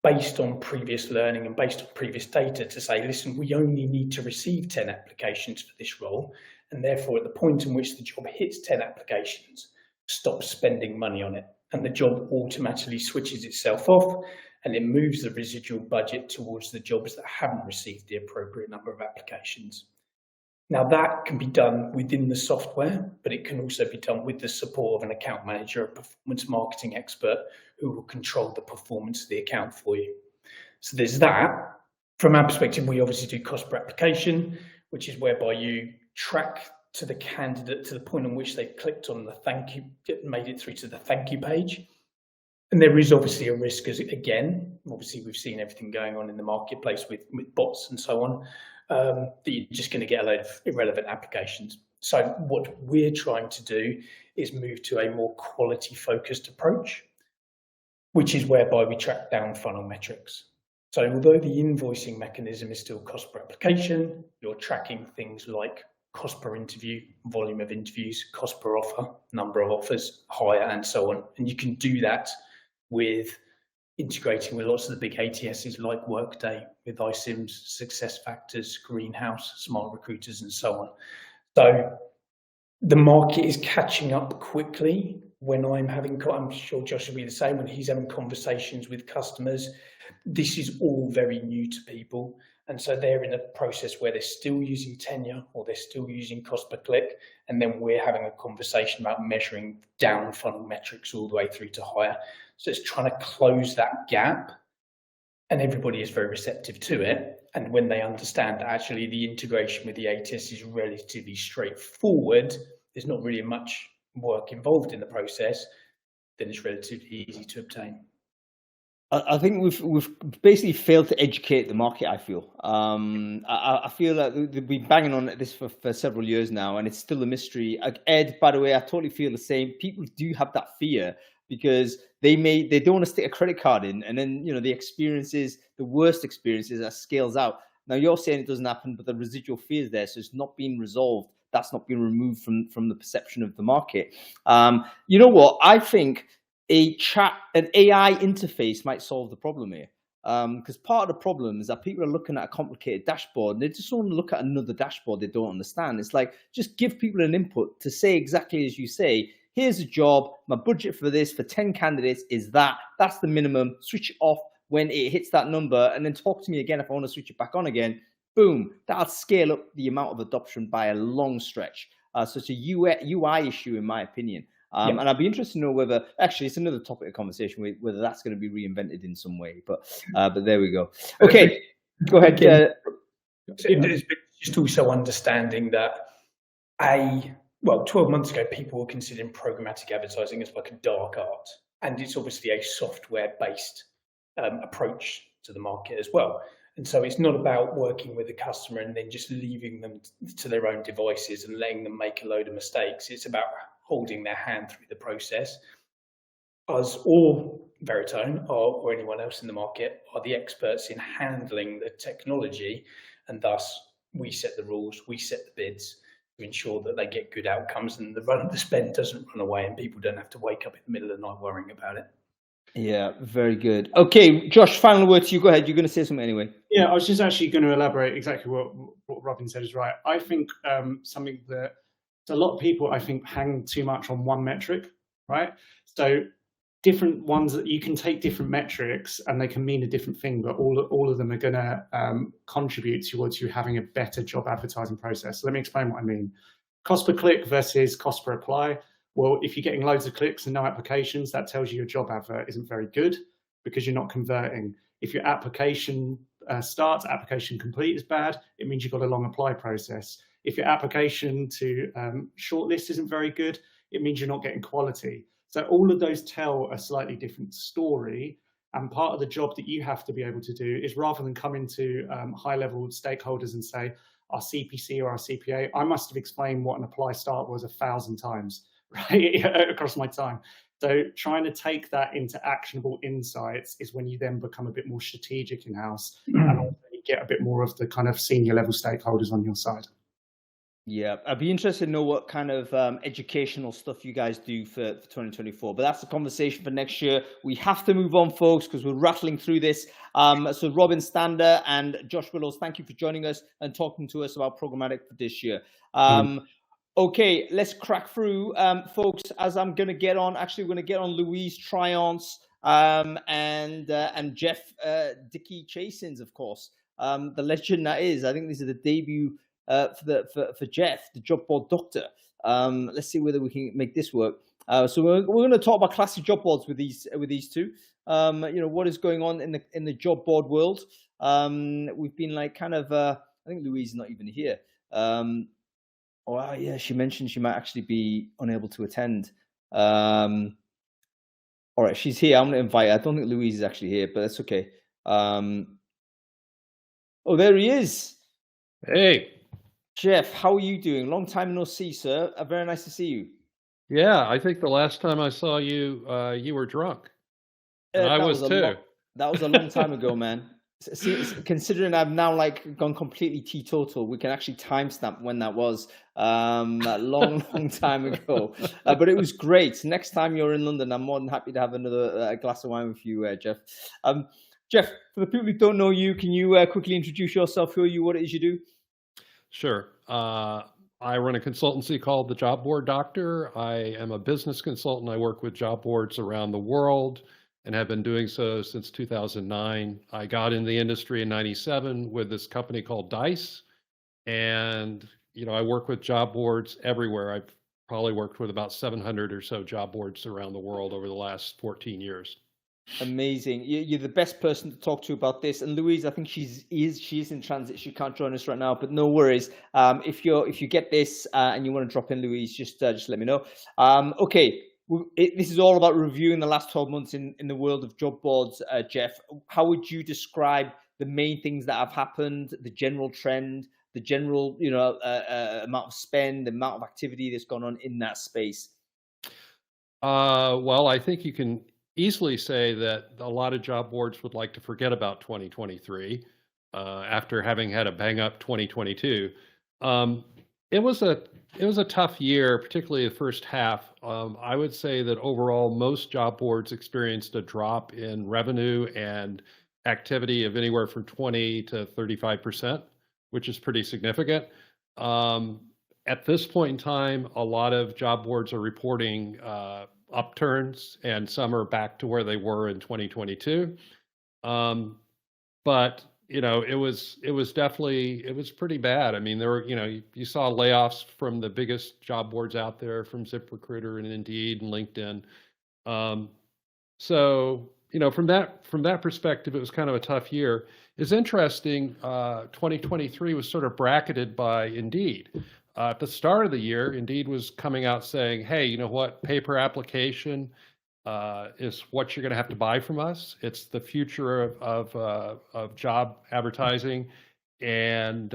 based on previous learning and based on previous data to say, listen, we only need to receive 10 applications for this role. And therefore, at the point in which the job hits 10 applications, stop spending money on it. And the job automatically switches itself off and it moves the residual budget towards the jobs that haven't received the appropriate number of applications. Now that can be done within the software, but it can also be done with the support of an account manager, a performance marketing expert who will control the performance of the account for you. So there's that. From our perspective, we obviously do cost per application, which is whereby you track to the candidate to the point on which they've clicked on the thank you, made it through to the thank you page. And there is obviously a risk, as again, obviously we've seen everything going on in the marketplace with bots and so on, that you're just going to get a load of irrelevant applications. So what we're trying to do is move to a more quality focused approach, which is whereby we track down funnel metrics. So although the invoicing mechanism is still cost per application, you're tracking things like cost per interview, volume of interviews, cost per offer, number of offers, hire, and so on. And you can do that with integrating with lots of the big ATSs like Workday, with iSIMS, SuccessFactors, Greenhouse, Smart Recruiters, and so on. So the market is catching up quickly when I'm sure Josh will be the same, when he's having conversations with customers. This is all very new to people. And so they're in a process where they're still using tenure or they're still using cost per click. And then we're having a conversation about measuring down funnel metrics all the way through to hire. So it's trying to close that gap. And everybody is very receptive to it. And when they understand that actually the integration with the ATS is relatively straightforward, there's not really much work involved in the process, then it's relatively easy to obtain. I think we've basically failed to educate the market. I feel I feel that we've been banging on this for several years now, and it's still a mystery. Ed, by the way, I totally feel the same. People do have that fear because they don't want to stick a credit card in, and then the worst experiences that scales out. Now you're saying it doesn't happen, but the residual fear is there, so it's not being resolved. That's not being removed from the perception of the market. You know what? I think an AI interface might solve the problem here. Because part of the problem is that people are looking at a complicated dashboard and they just want to look at another dashboard they don't understand. It's like, just give people an input to say exactly as you say, here's a job, my budget for this for 10 candidates is that's the minimum, switch it off when it hits that number, and then talk to me again if I want to switch it back on again. Boom, that'll scale up the amount of adoption by a long stretch. So it's a UI issue, in my opinion. And I'd be interested to know whether, actually, it's another topic of conversation, whether that's going to be reinvented in some way. But there we go. Okay, go ahead. It's just also understanding that 12 months ago, people were considering programmatic advertising as like a dark art. And it's obviously a software-based approach to the market as well. And so it's not about working with the customer and then just leaving them to their own devices and letting them make a load of mistakes. It's about holding their hand through the process. Us or Veritone or anyone else in the market are the experts in handling the technology, and thus we set the rules, we set the bids to ensure that they get good outcomes and the spend doesn't run away and people don't have to wake up in the middle of the night worrying about it. Yeah, very good. Okay, Josh, final word to you. Go ahead. You're going to say something anyway. Yeah, I was just actually going to elaborate exactly what Robin said is right. I think something that a lot of people, I think, hang too much on one metric, right? So different ones that you can take different metrics and they can mean a different thing, but all of them are going to contribute towards you having a better job advertising process. So let me explain what I mean. Cost per click versus cost per apply. Well, if you're getting loads of clicks and no applications, that tells you your job advert isn't very good because you're not converting. If your application starts, application complete is bad, it means you've got a long apply process. If your application to shortlist isn't very good, it means you're not getting quality. So all of those tell a slightly different story. And part of the job that you have to be able to do is, rather than come into high-level stakeholders and say, our CPC or our CPA, I must have explained what an apply start was 1,000 times, right, across my time. So trying to take that into actionable insights is when you then become a bit more strategic in-house and also get a bit more of the kind of senior level stakeholders on your side. Yeah, I'd be interested to know what kind of educational stuff you guys do for 2024. But that's a conversation for next year. We have to move on, folks, because we're rattling through this. So Robin Stander and Josh Willows, thank you for joining us and talking to us about Programmatic for this year. Okay, let's crack through, folks. As I'm going to get on, actually, we're going to get on Louise Triance and Jeff Dickey-Chasins, of course, the legend that is. I think this is the debut for Jeff, the job board doctor. Let's see whether we can make this work. So we're going to talk about classic job boards with these two. What is going on in the job board world. We've been like kind of. I think Louise is not even here. Yeah, she mentioned she might actually be unable to attend. All right, she's here. I'm going to invite her. I don't think Louise is actually here, but that's okay. Oh, there he is. Hey. Jeff, how are you doing? Long time no see, sir. Very nice to see you. Yeah, I think the last time I saw you, you were drunk. And I was too. That was a long time ago, man. See, considering I've now gone completely teetotal, we can actually timestamp when that was. A long time ago. But it was great. Next time you're in London, I'm more than happy to have another glass of wine with you, Jeff. Jeff, for the people who don't know you, can you quickly introduce yourself? Who are you? What it is you do? Sure. I run a consultancy called The Job Board Doctor. I am a business consultant. I work with job boards around the world and have been doing so since 2009. I got in the industry in 97 with this company called Dice. And, I work with job boards everywhere. I've probably worked with about 700 or so job boards around the world over the last 14 years. Amazing. You're the best person to talk to about this. And Louise, I think she is in transit. She can't join us right now, but no worries. If you get this and you want to drop in, Louise, just let me know. Okay. This is all about reviewing the last 12 months in the world of job boards. Jeff, how would you describe the main things that have happened, the general trend, the general, amount of spend, the amount of activity that's gone on in that space? Well, I think you can easily say that a lot of job boards would like to forget about 2023 after having had a bang up 2022. It was a tough year, particularly the first half. I would say that overall, most job boards experienced a drop in revenue and activity of anywhere from 20 to 35%, which is pretty significant. At this point in time, a lot of job boards are reporting upturns, and some are back to where they were in 2022. But it was pretty bad. I mean, there were, you saw layoffs from the biggest job boards out there, from ZipRecruiter and Indeed and LinkedIn. So, from that perspective, it was kind of a tough year. It's interesting. 2023 was sort of bracketed by Indeed. At the start of the year, Indeed was coming out saying, "Hey, you know what? Paper application is what you're going to have to buy from us. It's the future of job advertising," and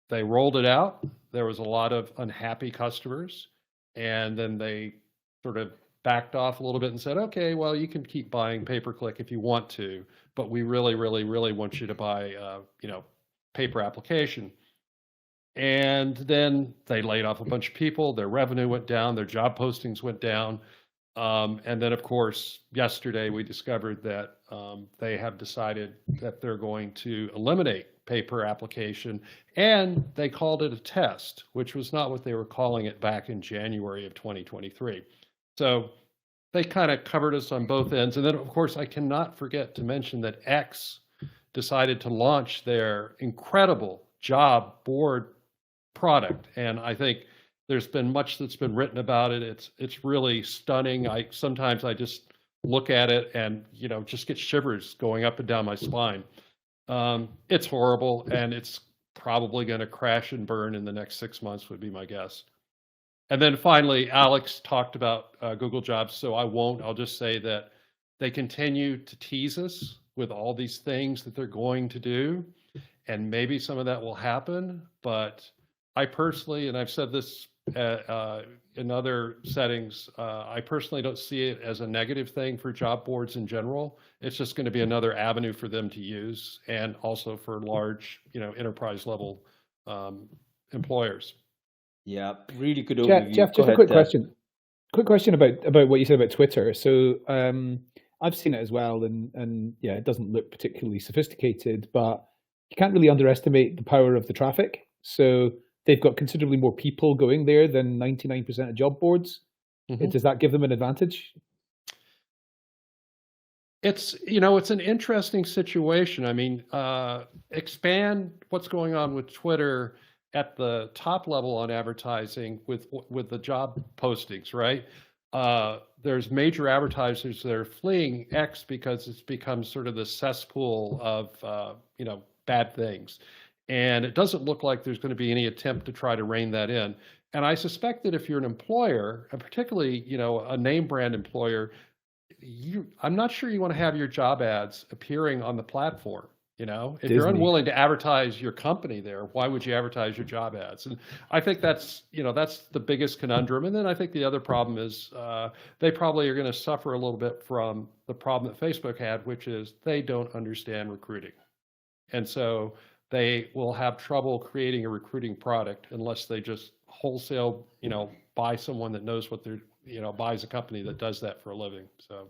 they rolled it out. There was a lot of unhappy customers, and then they sort of backed off a little bit and said, "Okay, well, you can keep buying pay-per-click if you want to, but we really, really, really want you to buy, paper application." And then they laid off a bunch of people. Their revenue went down. Their job postings went down. And then, of course, yesterday we discovered that they have decided that they're going to eliminate paper application, and they called it a test, which was not what they were calling it back in January of 2023. So they kind of covered us on both ends. And then, of course, I cannot forget to mention that X decided to launch their incredible job board product. And I think there's been much that's been written about it. It's really stunning. Sometimes I just look at it and just get shivers going up and down my spine. It's horrible, and it's probably going to crash and burn in the next 6 months, would be my guess. And then finally, Alex talked about Google Jobs, so I won't. I'll just say that they continue to tease us with all these things that they're going to do, and maybe some of that will happen, but I personally, and I've said this in other settings, I personally don't see it as a negative thing for job boards in general. It's just going to be another avenue for them to use, and also for large, enterprise level employers. Yeah, really good overview. Jeff, just a quick question. Quick question about what you said about Twitter. So I've seen it as well, and yeah, it doesn't look particularly sophisticated, but you can't really underestimate the power of the traffic. So they've got considerably more people going there than 99% of job boards. Mm-hmm. Does that give them an advantage? It's an interesting situation. I mean, expand what's going on with Twitter at the top level on advertising with the job postings, right? There's major advertisers that are fleeing X because it's become sort of the cesspool of bad things. And it doesn't look like there's going to be any attempt to try to rein that in. And I suspect that if you're an employer, and particularly, a name brand employer, I'm not sure you want to have your job ads appearing on the platform. If Disney. You're unwilling to advertise your company there, why would you advertise your job ads? And I think that's the biggest conundrum. And then I think the other problem is they probably are going to suffer a little bit from the problem that Facebook had, which is they don't understand recruiting. And so they will have trouble creating a recruiting product unless they just wholesale, buy someone that knows what they're, buys a company that does that for a living. So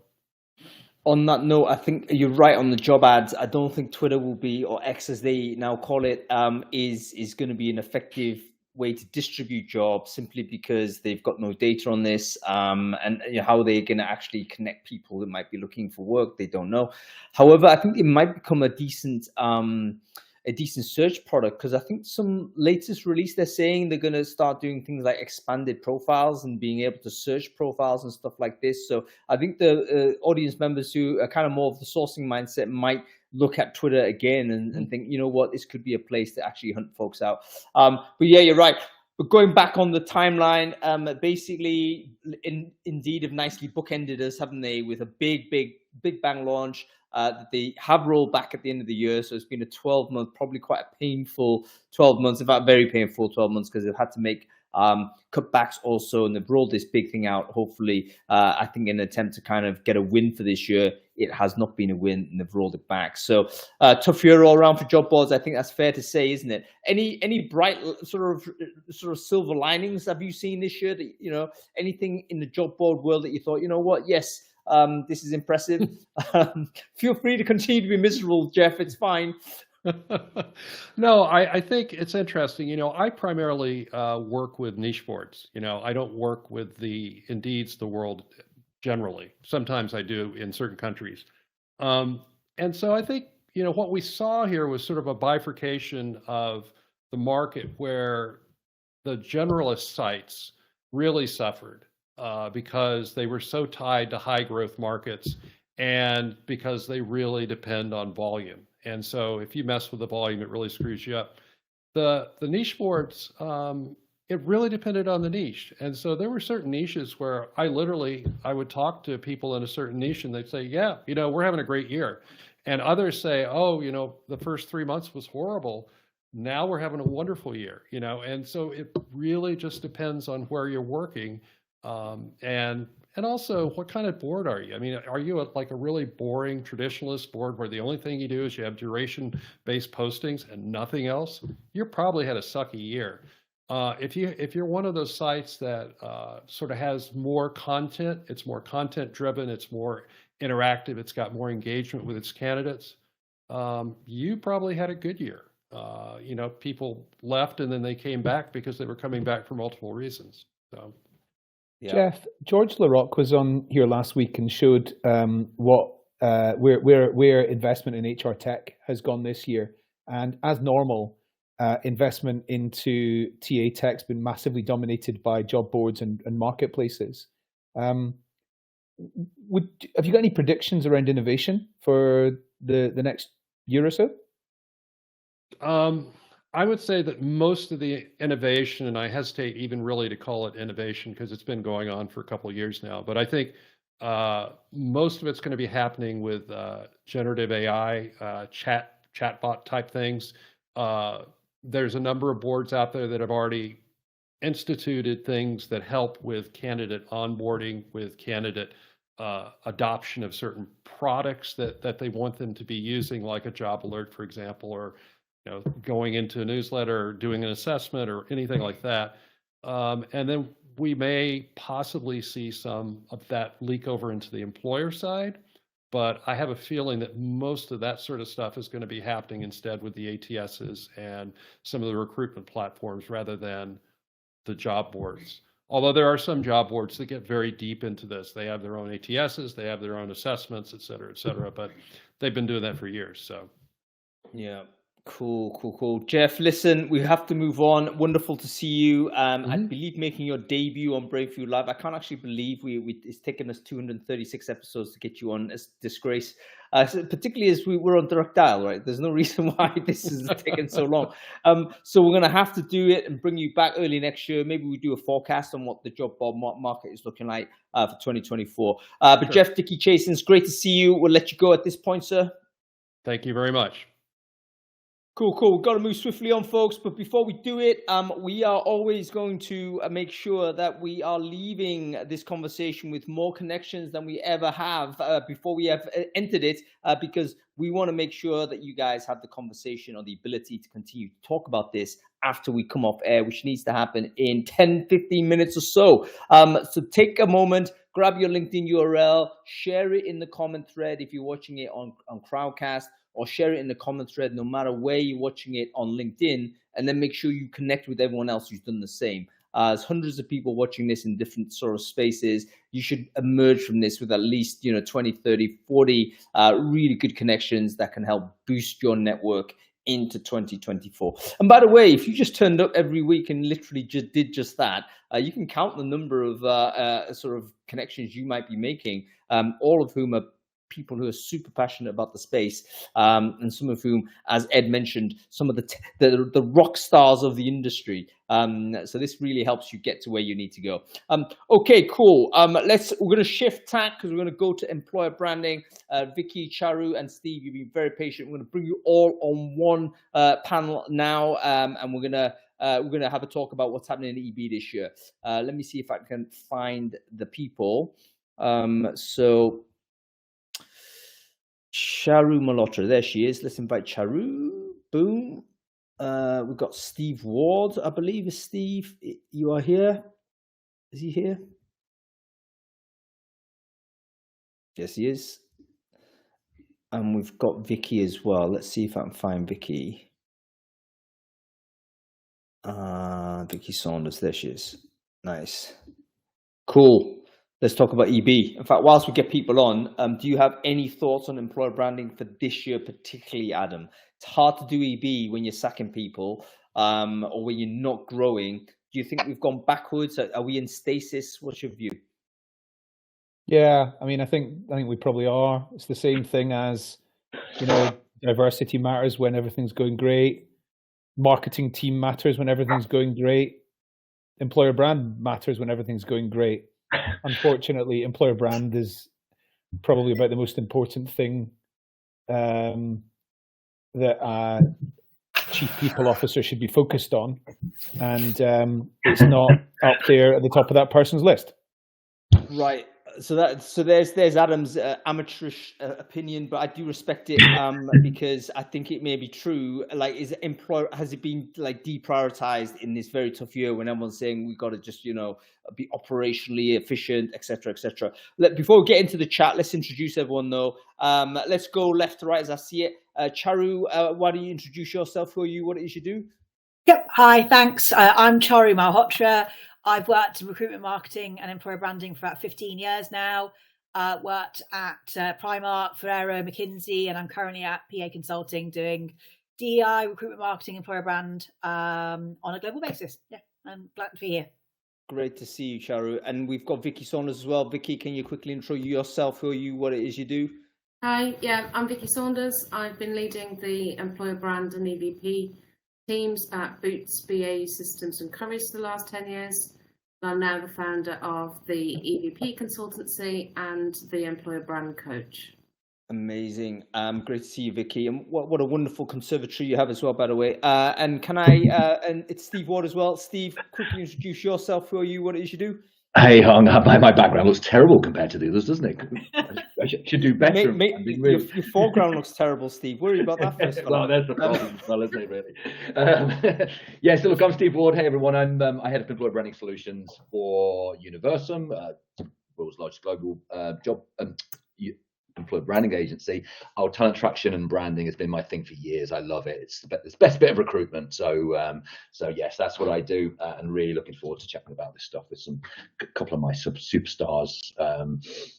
on that note, I think you're right on the job ads. I don't think Twitter will be, or X as they now call it, is going to be an effective way to distribute jobs simply because they've got no data on this, and how they're going to actually connect people that might be looking for work. They don't know. However, I think it might become a decent search product, because I think some latest release, they're saying they're going to start doing things like expanded profiles and being able to search profiles and stuff like this. So I think the audience members who are kind of more of the sourcing mindset might look at Twitter again and think, you know what, this could be a place to actually hunt folks out. But yeah, you're right. But going back on the timeline, basically, Indeed have nicely bookended us, haven't they, with a big bang launch that they have rolled back at the end of the year. So it's been a 12-month, probably quite a painful 12 months, in fact, very painful 12 months, because they've had to make cutbacks also, and they've rolled this big thing out, hopefully, I think in an attempt to kind of get a win for this year. It has not been a win, and they've rolled it back. So tough year all around for job boards. I think that's fair to say, isn't it? Any bright sort of silver linings have you seen this year? That, you know, anything in the job board world that you thought, you know what, yes, this is impressive. Feel free to continue to be miserable, Jeff. It's fine. No, I think it's interesting. You know, I primarily work with niche boards. You know, I don't work with the Indeeds, the world generally. Sometimes I do in certain countries. And so I think, you know, what we saw here was sort of a bifurcation of the market where the generalist sites really suffered because they were so tied to high growth markets and because they really depend on volume. And so if you mess with the volume, it really screws you up. The niche boards, it really depended on the niche. And so there were certain niches where I would talk to people in a certain niche and they'd say, yeah, you know, we're having a great year. And others say, oh, you know, the first 3 months was horrible. Now we're having a wonderful year, you know. And so it really just depends on where you're working. And also, what kind of board are you? I mean, are you like a really boring traditionalist board where the only thing you do is you have duration-based postings and nothing else? You probably had a sucky year. If you're one of those sites that sort of has more content, it's more content-driven, it's more interactive, it's got more engagement with its candidates, you probably had a good year. You know, people left and then they came back because they were coming back for multiple reasons. So. Yeah. Jeff, George Larocque was on here last week and showed where investment in HR tech has gone this year. And as normal, investment into TA tech's been massively dominated by job boards and marketplaces. Have you got any predictions around innovation for the next year or so? I would say that most of the innovation, and I hesitate even really to call it innovation because it's been going on for a couple of years now, but I think most of it's going to be happening with generative AI, chatbot type things. There's a number of boards out there that have already instituted things that help with candidate onboarding, with candidate adoption of certain products that they want them to be using, like a job alert, for example, or going into a newsletter or doing an assessment or anything like that. And then we may possibly see some of that leak over into the employer side, but I have a feeling that most of that sort of stuff is going to be happening instead with the ATSs and some of the recruitment platforms rather than the job boards. Although there are some job boards that get very deep into this. They have their own ATSs, they have their own assessments, et cetera, but they've been doing that for years. So, yeah. Cool. Jeff, listen, we have to move on. Wonderful to see you. I believe making your debut on Brainfood Live. I can't actually believe it's taken us 236 episodes to get you on. As disgrace, particularly as we were on direct dial, right? There's no reason why this has taken so long. So we're going to have to do it and bring you back early next year. Maybe we do a forecast on what the job board market is looking like for 2024. But sure. Jeff, Dickey-Chasins, great to see you. We'll let you go at this point, sir. Thank you very much. Cool. We've got to move swiftly on, folks. But before we do it, we are always going to make sure that we are leaving this conversation with more connections than we ever have before we have entered it, because we want to make sure that you guys have the conversation or the ability to continue to talk about this after we come off air, which needs to happen in 10, 15 minutes or so. So take a moment, grab your LinkedIn URL, share it in the comment thread if you're watching it on Crowdcast. or share it in the comment thread, no matter where you're watching it on LinkedIn, and then make sure you connect with everyone else who's done the same. There's hundreds of people watching this in different sort of spaces. You should emerge from this with at least 20, 30, 40 really good connections that can help boost your network into 2024. And by the way, if you just turned up every week and literally just did just that, you can count the number of sort of connections you might be making, all of whom are people who are super passionate about the space, and some of whom, as Ed mentioned, some of the rock stars of the industry. So this really helps you get to where you need to go. Okay, cool. We're going to shift tack because we're going to go to employer branding. Vicki, Charu, and Steve, you've been very patient. We're going to bring you all on one panel now, and we're going to have a talk about what's happening in EB this year. Let me see if I can find the people. So Charu Malhotra, there she is. Let's invite Charu. Boom. We've got Steve Ward, I believe. Is Steve, you are here? Is he here? Yes, he is. And we've got Vicki as well. Let's see if I can find Vicki. Vicki Saunders, there she is. Nice. Cool. Let's talk about EB. In fact, whilst we get people on, do you have any thoughts on employer branding for this year, particularly, Adam? It's hard to do EB when you're sacking people, or when you're not growing. Do you think we've gone backwards? Are we in stasis? What's your view? Yeah, I mean, I think we probably are. It's the same thing as, diversity matters when everything's going great. Marketing team matters when everything's going great. Employer brand matters when everything's going great. Unfortunately, employer brand is probably about the most important thing that a chief people officer should be focused on, and it's not up there at the top of that person's list. Right. So there's Adam's amateurish opinion, but I do respect it because I think it may be true. Like, has it been like deprioritized in this very tough year when everyone's saying we've got to just be operationally efficient, etc., etc. Before we get into the chat, let's introduce everyone though. Let's go left to right as I see it. Charu, why don't you introduce yourself? Who are you? What it is you do? Yep. Hi. Thanks. I'm Charu Malhotra. I've worked in recruitment marketing and employer branding for about 15 years now. Worked at Primark, Ferrero, McKinsey, and I'm currently at PA Consulting doing DEI, recruitment marketing, employer brand on a global basis. Yeah, I'm glad to be here. Great to see you, Charu. And we've got Vicki Saunders as well. Vicki, can you quickly intro yourself? Who are you? What it is you do? Hi, yeah, I'm Vicki Saunders. I've been leading the employer brand and EVP teams at Boots, BAE Systems and Currys for the last 10 years. I'm now the founder of the EVP consultancy and the employer brand coach. Amazing. Great to see you, Vicki. And what a wonderful conservatory you have as well, by the way. And can I, and it's Steve Ward as well. Steve, quickly introduce yourself. Who are you? What it is you do? Hey, Hung, my background looks terrible compared to the others, doesn't it? I should do better. Your foreground looks terrible, Steve. Worry about that first. Well, that's the problem as well, isn't it, really? Yeah, so look, I'm Steve Ward. Hey, everyone. I head up employer branding solutions for Universum, world's largest global employer branding agency. Our talent attraction and branding has been my thing for years. I love it. It's the best bit of recruitment. So yes, that's what I do, and really looking forward to chatting about this stuff with a couple of my superstars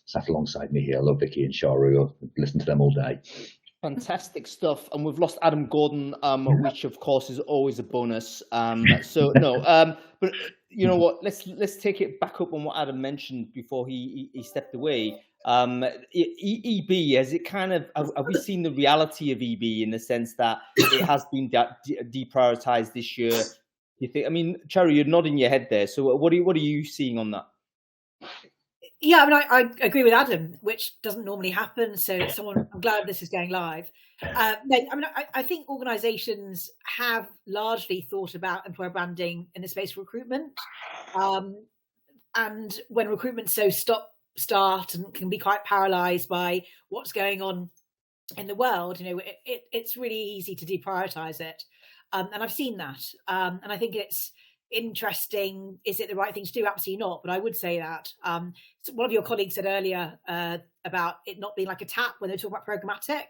sat alongside me here. I love Vicki and Charu. I've listened to them all day. Fantastic stuff. And we've lost Adam Gordon, which of course is always a bonus. But you know what? Let's take it back up on what Adam mentioned before he stepped away. EB, has it kind of, have we seen the reality of EB in the sense that it has been deprioritized this year? You think? I mean, Charu, you're nodding your head there. So what are you seeing on that? Yeah, I mean, I agree with Adam, which doesn't normally happen. So I'm glad this is going live. I think organisations have largely thought about employer branding in the space of recruitment, and when recruitment's so start and can be quite paralysed by what's going on in the world, it's really easy to deprioritise it, and I've seen that, and I think it's interesting. Is it the right thing to do? Absolutely not. But I would say that one of your colleagues said earlier about it not being like a tap when they talk about programmatic.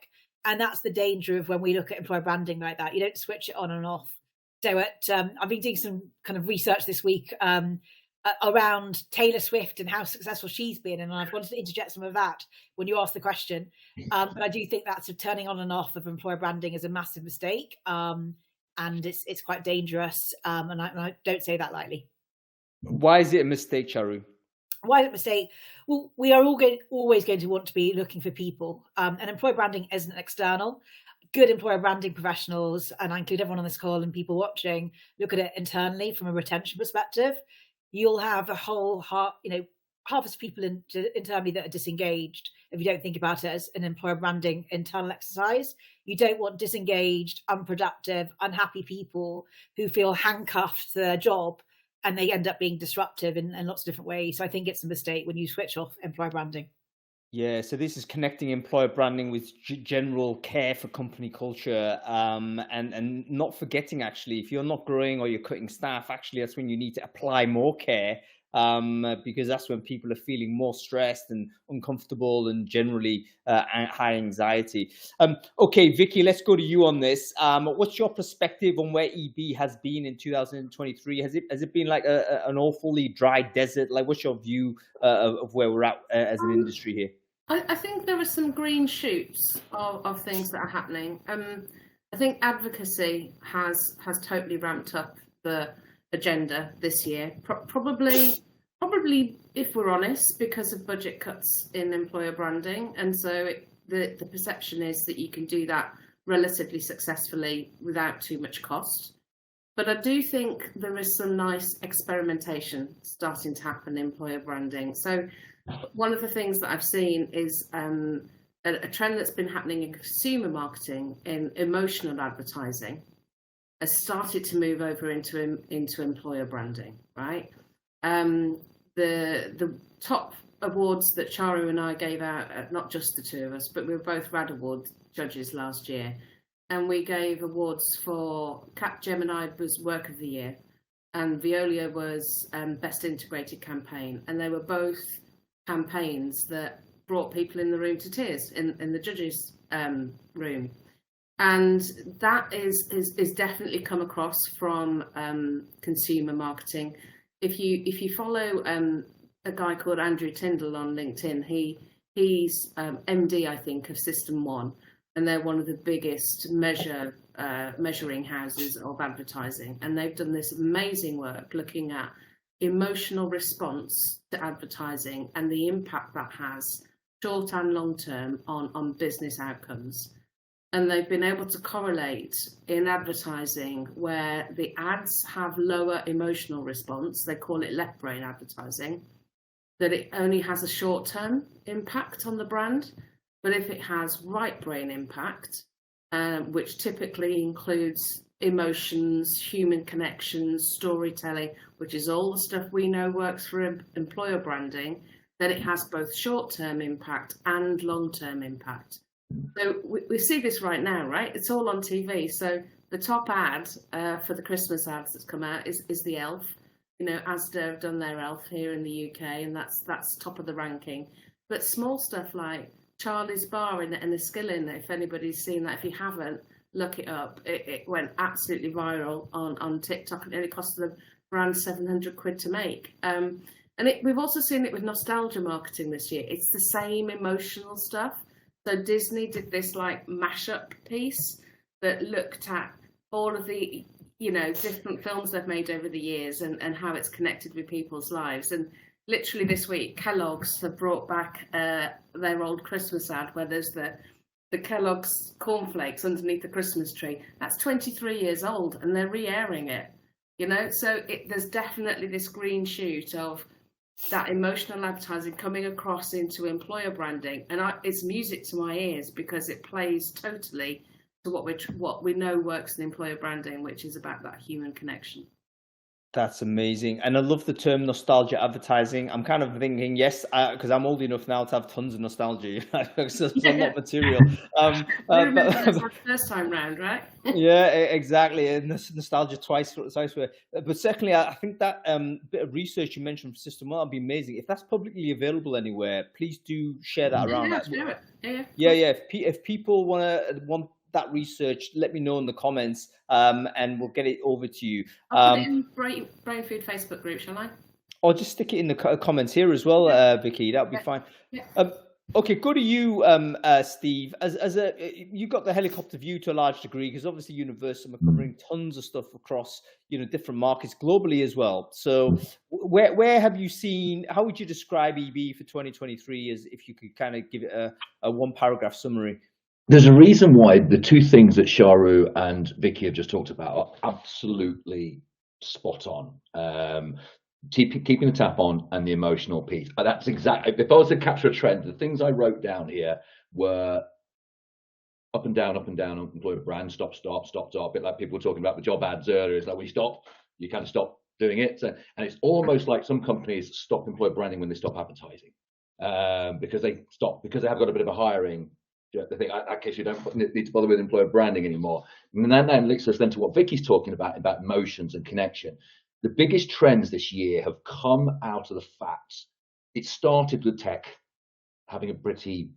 And that's the danger of when we look at employer branding like that. You don't switch it on and off. So I've been doing some kind of research this week around Taylor Swift and how successful she's been. And I've wanted to interject some of that when you asked the question. But I do think that's turning on and off of employer branding is a massive mistake. And it's quite dangerous. And I don't say that lightly. Why is it a mistake, Charu? Why is it a mistake? Well, we are always going to want to be looking for people. And employer branding isn't external. Good employer branding professionals, and I include everyone on this call and people watching, look at it internally from a retention perspective. You'll have a whole harvest of people internally that are disengaged if you don't think about it as an employer branding internal exercise. You don't want disengaged, unproductive, unhappy people who feel handcuffed to their job and they end up being disruptive in lots of different ways. So I think it's a mistake when you switch off employer branding. Yeah, so this is connecting employer branding with general care for company culture, and not forgetting, actually, if you're not growing or you're cutting staff, actually, that's when you need to apply more care, because that's when people are feeling more stressed and uncomfortable and generally high anxiety. Okay, Vicky, let's go to you on this. What's your perspective on where EB has been in 2023? Has it been like an awfully dry desert? Like, what's your view of where we're at as an industry here? I think there are some green shoots of things that are happening. I think advocacy has totally ramped up the agenda this year. Probably, if we're honest, because of budget cuts in employer branding, and so the perception is that you can do that relatively successfully without too much cost. But I do think there is some nice experimentation starting to happen in employer branding. So one of the things that I've seen is a trend that's been happening in consumer marketing, in emotional advertising, has started to move over into employer branding, right? The top awards that Charu and I gave out, not just the two of us, but we were both RAD Award judges last year, and we gave awards for Capgemini was Work of the Year, and Veolia was Best Integrated Campaign, and they were both campaigns that brought people in the room to tears in the judges' room. And that is definitely come across from consumer marketing. If you follow a guy called Andrew Tyndall on LinkedIn, he's MD, I think, of System 1, and they're one of the biggest measuring houses of advertising, and they've done this amazing work looking at emotional response to advertising and the impact that has short and long term on business outcomes. And they've been able to correlate in advertising where the ads have lower emotional response, they call it left brain advertising, that it only has a short term impact on the brand. But if it has right brain impact, which typically includes emotions, human connections, storytelling, which is all the stuff we know works for employer branding, then it has both short-term impact and long-term impact. So we see this right now, right? It's all on TV. So the top ad for the Christmas ads that's come out is the Elf. You know, Asda have done their Elf here in the UK, and that's top of the ranking. But small stuff like Charlie's Bar and the Skilling, if anybody's seen that, if you haven't, look it up. It went absolutely viral on TikTok, and it only cost them around 700 quid to make. And we've also seen it with nostalgia marketing this year. It's the same emotional stuff. So Disney did this like mashup piece that looked at all of the, different films they've made over the years and how it's connected with people's lives. And literally this week, Kellogg's have brought back their old Christmas ad where there's the Kellogg's cornflakes underneath the Christmas tree. That's 23 years old, and they're re-airing it. So there's definitely this green shoot of that emotional advertising coming across into employer branding, and it's music to my ears because it plays totally to what we know works in employer branding, which is about that human connection. That's amazing. And I love the term nostalgia advertising. I'm kind of thinking, yes, because I'm old enough now to have tons of nostalgia. There's a lot of material. Remember that's our first time round, right? Yeah, exactly. And nostalgia twice. But secondly, I think that bit of research you mentioned from System 1 would be amazing. If that's publicly available anywhere, please do share that around. Yeah. If people want that research, let me know in the comments, and we'll get it over to you. I'll put it in Brainfood Facebook group, shall I? Or just stick it in the comments here as well, Vicky. That would be fine. Yeah. Okay, go to you, Steve. As you got the helicopter view to a large degree, because obviously Universum are covering tons of stuff across different markets globally as well. So where have you seen? How would you describe EB for 2023? As if you could kind of give it a one paragraph summary. There's a reason why the two things that Charu and Vicky have just talked about are absolutely spot on. Keeping the tap on and the emotional piece. That's exactly, if I was to capture a trend, the things I wrote down here were up and down, employer brand, stop. A bit like people were talking about the job ads earlier. It's like when you stop, you kind of stop doing it. So, and it's almost like some companies stop employer branding when they stop advertising, because they have got a bit of a hiring. They think, in case you don't need to bother with employer branding anymore. And that links us then to what Vicky's talking about emotions and connection. The biggest trends this year have come out of the fact it started with tech having a pretty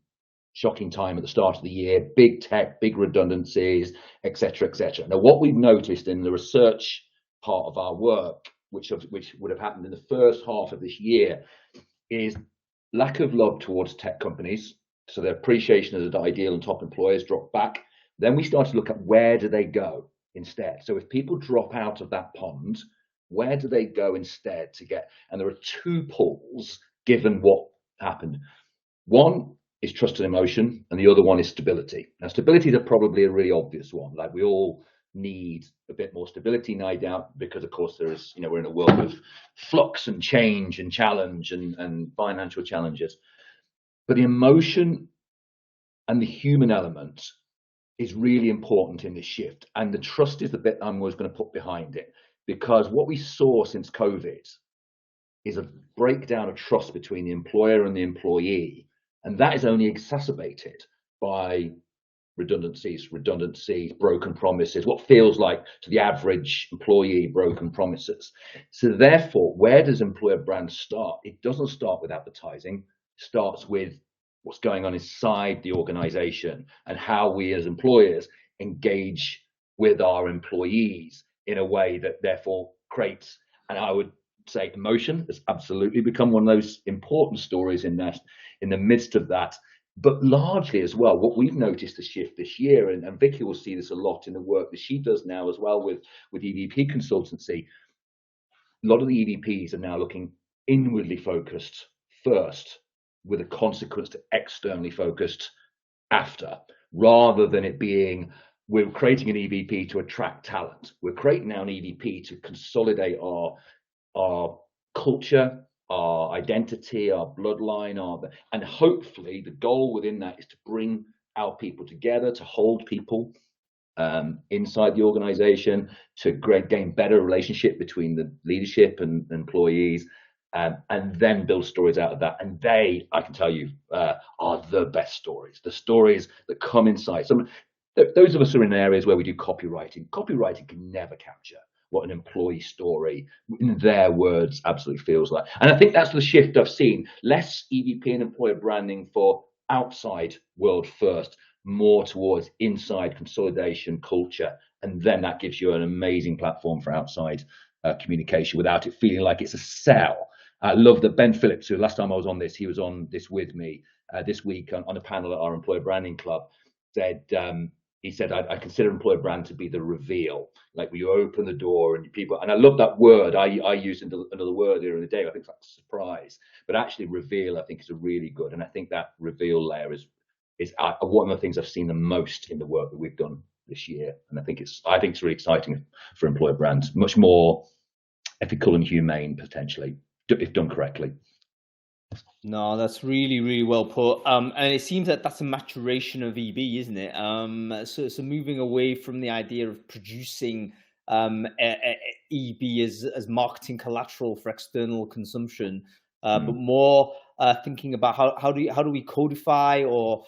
shocking time at the start of the year, big tech, big redundancies, etc., etc. Now, what we've noticed in the research part of our work, which would have happened in the first half of this year, is lack of love towards tech companies. So their appreciation as an ideal and top employers dropped back. Then we started to look at where do they go instead. So if people drop out of that pond, where do they go instead to get? And there are two pulls given what happened. One is trust and emotion, and the other one is stability. Now, stability is probably a really obvious one. Like, we all need a bit more stability, no doubt, because of course there is, we're in a world of flux and change and challenge and financial challenges. But the emotion and the human element is really important in this shift. And the trust is the bit I'm always going to put behind it, because what we saw since COVID is a breakdown of trust between the employer and the employee. And that is only exacerbated by redundancies, broken promises, what feels like to the average employee broken promises. So therefore, where does employer brand start? It doesn't start with advertising. Starts with what's going on inside the organization and how we as employers engage with our employees in a way that therefore creates, and I would say emotion has absolutely become one of those important stories in the midst of that. But largely as well, what we've noticed a shift this year, and Vicky will see this a lot in the work that she does now as well with EVP consultancy. A lot of the EVPs are now looking inwardly focused first, with a consequence to externally focused after, rather than it being, we're creating an EVP to attract talent. We're creating now an EVP to consolidate our culture, our identity, our bloodline, and hopefully the goal within that is to bring our people together, to hold people inside the organization, to gain better relationship between the leadership and employees. And then build stories out of that. And they, I can tell you, are the best stories. The stories that come inside. Those of us who are in areas where we do copywriting. Copywriting can never capture what an employee story, in their words, absolutely feels like. And I think that's the shift I've seen. Less EVP and employer branding for outside world first, more towards inside consolidation, culture. And then that gives you an amazing platform for outside communication without it feeling like it's a sell. I love that Ben Phillips, who last time I was on this, he was on this with me this week on a panel at our Employer Branding Club, said, he said, I consider employer brand to be the reveal, like when you open the door and people, and I love that word. I used another word here in the day, I think it's like surprise, but actually reveal, I think is a really good, and I think that reveal layer is one of the things I've seen the most in the work that we've done this year. And I think it's really exciting for employer brands, much more ethical and humane potentially, if done correctly. No, that's really, really well put. And it seems that that's a maturation of EB, isn't it? So moving away from the idea of producing EB as marketing collateral for external consumption, but more thinking about how do we codify or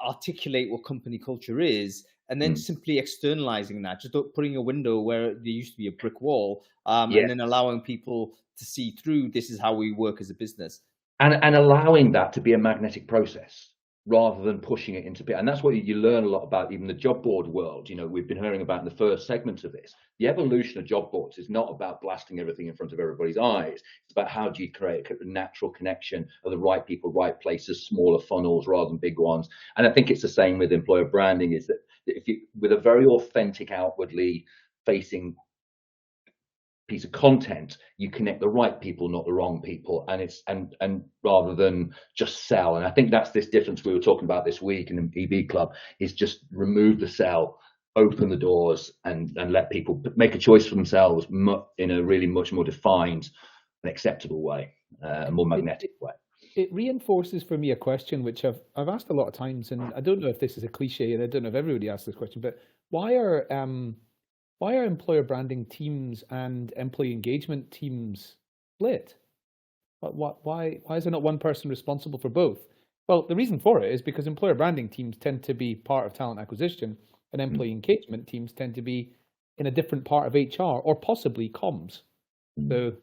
articulate what company culture is, and then simply externalizing that, just putting a window where there used to be a brick wall, and then allowing people to see through, this is how we work as a business. And allowing that to be a magnetic process rather than pushing it into and that's what you learn a lot about, even the job board world. You know, we've been hearing about in the first segment of this. The evolution of job boards is not about blasting everything in front of everybody's eyes. It's about how do you create a natural connection of the right people, right places, smaller funnels rather than big ones. And I think it's the same with employer branding, is that if you, with a very authentic, outwardly facing piece of content, you connect the right people, not the wrong people, and it's and rather than just sell. And I think that's this difference we were talking about this week in the EB Club, is just remove the sell, open the doors, and let people make a choice for themselves in a really much more defined and acceptable way, a more magnetic way. It reinforces for me a question which I've asked a lot of times, and I don't know if this is a cliche, and I don't know if everybody asks this question, but why are employer branding teams and employee engagement teams split? Why is there not one person responsible for both? Well, the reason for it is because employer branding teams tend to be part of talent acquisition, and employee engagement teams tend to be in a different part of HR or possibly comms. So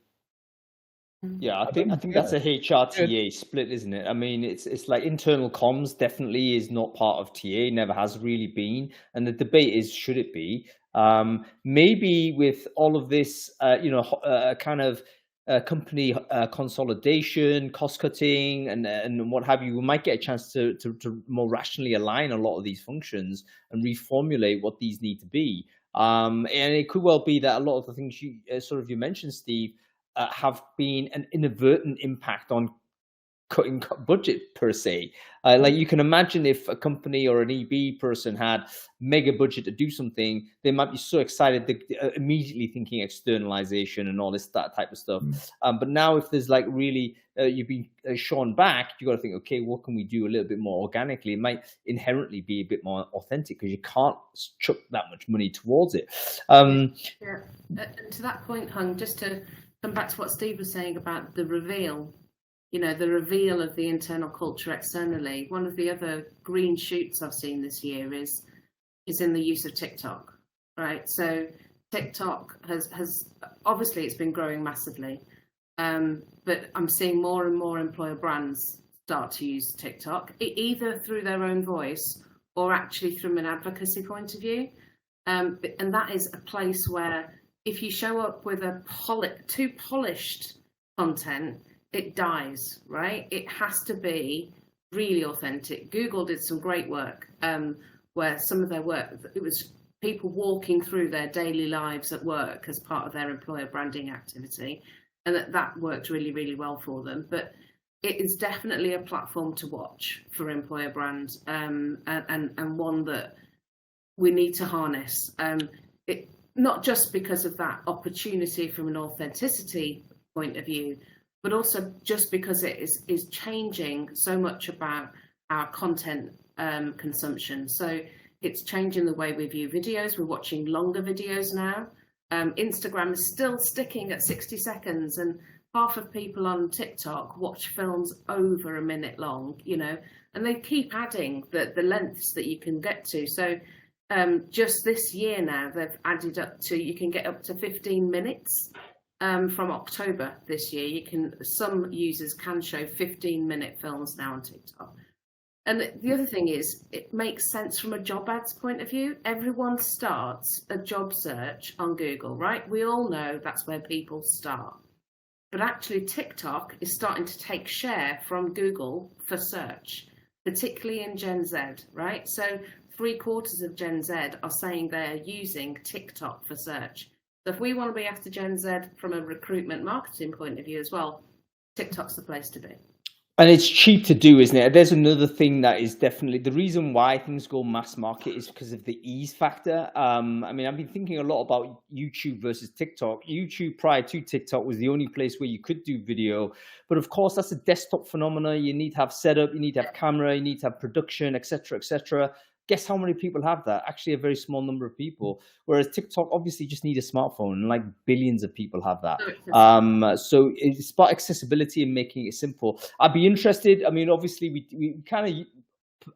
yeah, I think that's a HR TA split, isn't it? I mean, it's like internal comms definitely is not part of TA, never has really been, and the debate is, should it be? Maybe with all of this, kind of company consolidation, cost cutting, and what have you, we might get a chance to more rationally align a lot of these functions and reformulate what these need to be. And it could well be that a lot of the things you mentioned, Steve, have been an inadvertent impact on cutting budget per se. Like you can imagine if a company or an EB person had mega budget to do something, they might be so excited that immediately thinking externalization and all this that type of stuff. But now if there's like really you've been shone back, you got to think, okay, what can we do a little bit more organically? It might inherently be a bit more authentic because you can't chuck that much money towards it. And to that point, Hung, just to come back to what Steve was saying about the reveal. The reveal of the internal culture externally. One of the other green shoots I've seen this year is in the use of TikTok, right? So TikTok has obviously it's been growing massively, but I'm seeing more and more employer brands start to use TikTok, either through their own voice or actually from an advocacy point of view. And that is a place where if you show up with too polished content, it dies, right? It has to be really authentic. Google did some great work where some of their work, it was people walking through their daily lives at work as part of their employer branding activity. And that worked really, really well for them. But it is definitely a platform to watch for employer brands and one that we need to harness. Not just because of that opportunity from an authenticity point of view, but also just because it is changing so much about our content consumption. So it's changing the way we view videos. We're watching longer videos now. Instagram is still sticking at 60 seconds, and half of people on TikTok watch films over a minute long, and they keep adding the lengths that you can get to. So just this year now, they've added you can get up to 15 minutes. From October this year, some users can show 15-minute films now on TikTok. And the other thing is, it makes sense from a job ads point of view. Everyone starts a job search on Google, right? We all know that's where people start. But actually, TikTok is starting to take share from Google for search, particularly in Gen Z, right? So 3/4 of Gen Z are saying they're using TikTok for search. So if we want to be after Gen Z from a recruitment marketing point of view as well, TikTok's the place to be. And it's cheap to do, isn't it? There's another thing that is definitely the reason why things go mass market is because of the ease factor. I mean, I've been thinking a lot about YouTube versus TikTok. YouTube prior to TikTok was the only place where you could do video. But of course, that's a desktop phenomena. You need to have setup, you need to have camera, you need to have production, etc., etc. Guess how many people have that? Actually, a very small number of people. Whereas TikTok obviously just need a smartphone, and like billions of people have that. So it's about accessibility and making it simple. I'd be interested. I mean, obviously, we kind of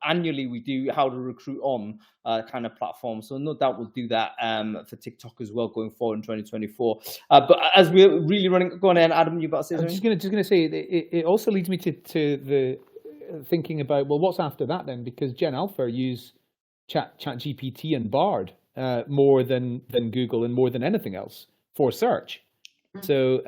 annually we do how to recruit on kind of platform. So no doubt we'll do that for TikTok as well going forward in 2024. But as we're really running, go on, Adam, you about to say something? I'm just going to say it also leads me to the thinking about, well, what's after that then? Because Gen Alpha use ChatGPT and Bard more than Google and more than anything else for search. So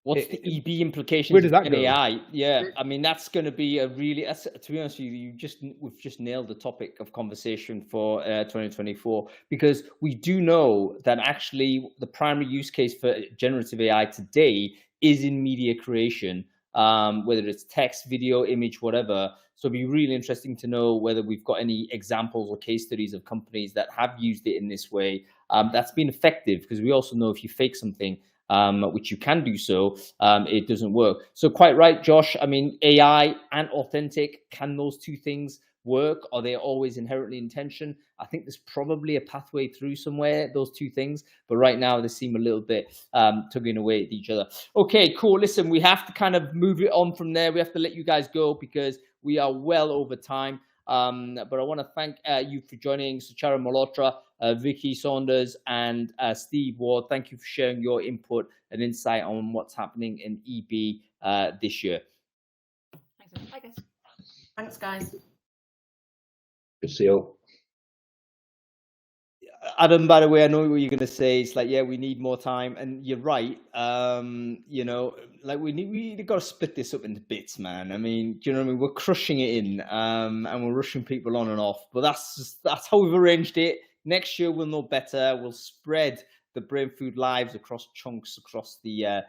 what's the EB implications? Where does that of go? AI? Yeah, I mean that's going to be a really. To be honest with you, we've just nailed the topic of conversation for 2024, because we do know that actually the primary use case for generative AI today is in media creation, whether it's text, video, image, whatever. So it'd be really interesting to know whether we've got any examples or case studies of companies that have used it in this way that's been effective, because we also know if you fake something, which you can do so, it doesn't work. So quite right, Josh. I mean, AI and authentic, can those two things work? Are they always inherently in tension? I think there's probably a pathway through somewhere, those two things. But right now they seem a little bit tugging away at each other. Okay, cool. Listen, we have to kind of move it on from there. We have to let you guys go because we are well over time. But I want to thank you for joining. So Charu, Malhotra, Vicki, Saunders, and Steve Ward. Thank you for sharing your input and insight on what's happening in EB this year. Thanks. Bye, guys. Thanks, guys. Good to see you all. Adam, by the way, I know what you're going to say. It's like, yeah, we need more time, and you're right. You know, like we got to split this up into bits, man. I mean, do you know what I mean? We're crushing it in, and we're rushing people on and off. But that's how we've arranged it. Next year we'll know better. We'll spread the Brainfood lives across chunks across the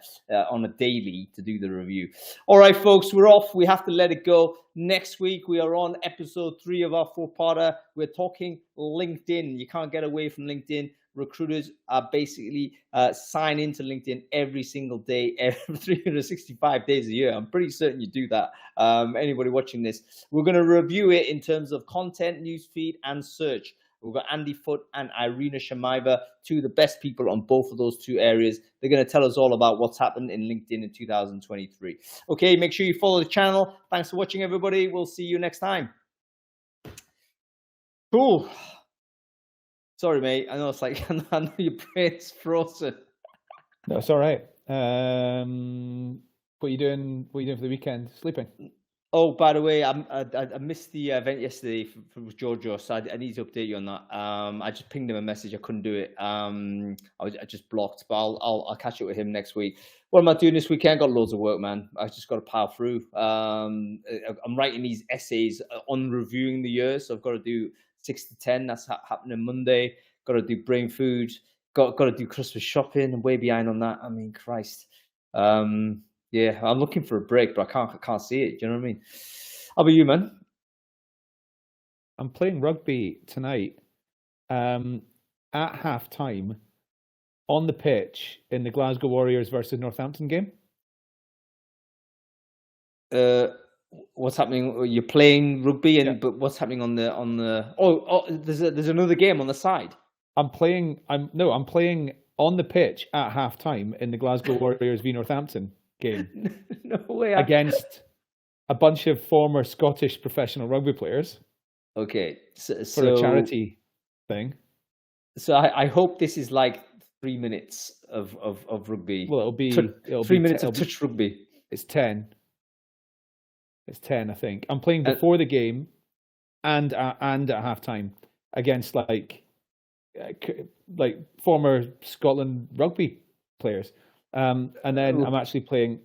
on a daily to do the review. All right, folks, we're off. We have to let it go. Next week we are on episode 3 of our 4-parter. We're talking LinkedIn. You can't get away from LinkedIn. Recruiters are basically sign into LinkedIn every single day, every 365 days a year. I'm pretty certain you do that. Anybody watching this, we're going to review it in terms of content, newsfeed, and search. We've got Andy Foote and Irina Shamaeva, two of the best people on both of those two areas. They're going to tell us all about what's happened in LinkedIn in 2023. Okay, make sure you follow the channel. Thanks for watching, everybody. We'll see you next time. Cool. Sorry, mate. I know it's like, I know your brain's frozen. No, it's all right. What are you doing? What are you doing for the weekend? Sleeping? Oh, by the way, I missed the event yesterday from Giorgio, so I need to update you on that. I just pinged him a message. I couldn't do it. I just blocked, but I'll catch up with him next week. What am I doing this weekend? Got loads of work, man. I just got to power through. I'm writing these essays on reviewing the year, so I've got to do 6 to 10. That's happening Monday. Got to do Brainfood. Got to do Christmas shopping. I'm way behind on that. I mean, Christ. Yeah, I'm looking for a break, but I can't see it. Do you know what I mean? How about you, man? I'm playing rugby tonight at half time on the pitch in the Glasgow Warriors versus Northampton game. What's happening? You're playing rugby, and Yeah. but what's happening on the? Oh, there's another game on the side. I'm playing on the pitch at half time in the Glasgow Warriors v Northampton game. No way. Against a bunch of former Scottish professional rugby players. Okay, for a charity thing. So I hope this is like 3 minutes of rugby. Well, it'll be 3 minutes of touch rugby. It's 10. It's 10, I think. I'm playing before the game and at halftime against like former Scotland rugby players. And then I'm actually playing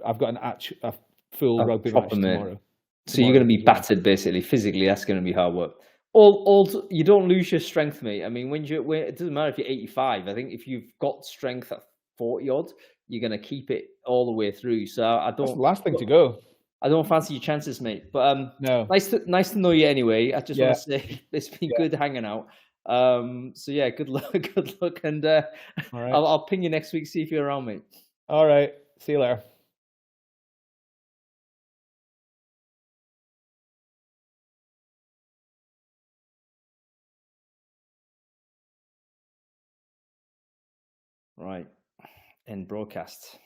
I've got a full rugby match tomorrow. So you're going to be battered, basically. Physically, that's going to be hard work. Also, you don't lose your strength, mate. I mean, it doesn't matter if you're 85. I think if you've got strength at 40 odd, you're going to keep it all the way through. So That's the last thing to go. I don't fancy your chances, mate. But no. Nice to know you anyway. I just want to say it's been good hanging out. So yeah, good luck, and all right. I'll ping you next week, see if you're around, mate. All right, see you later. Right. End broadcast.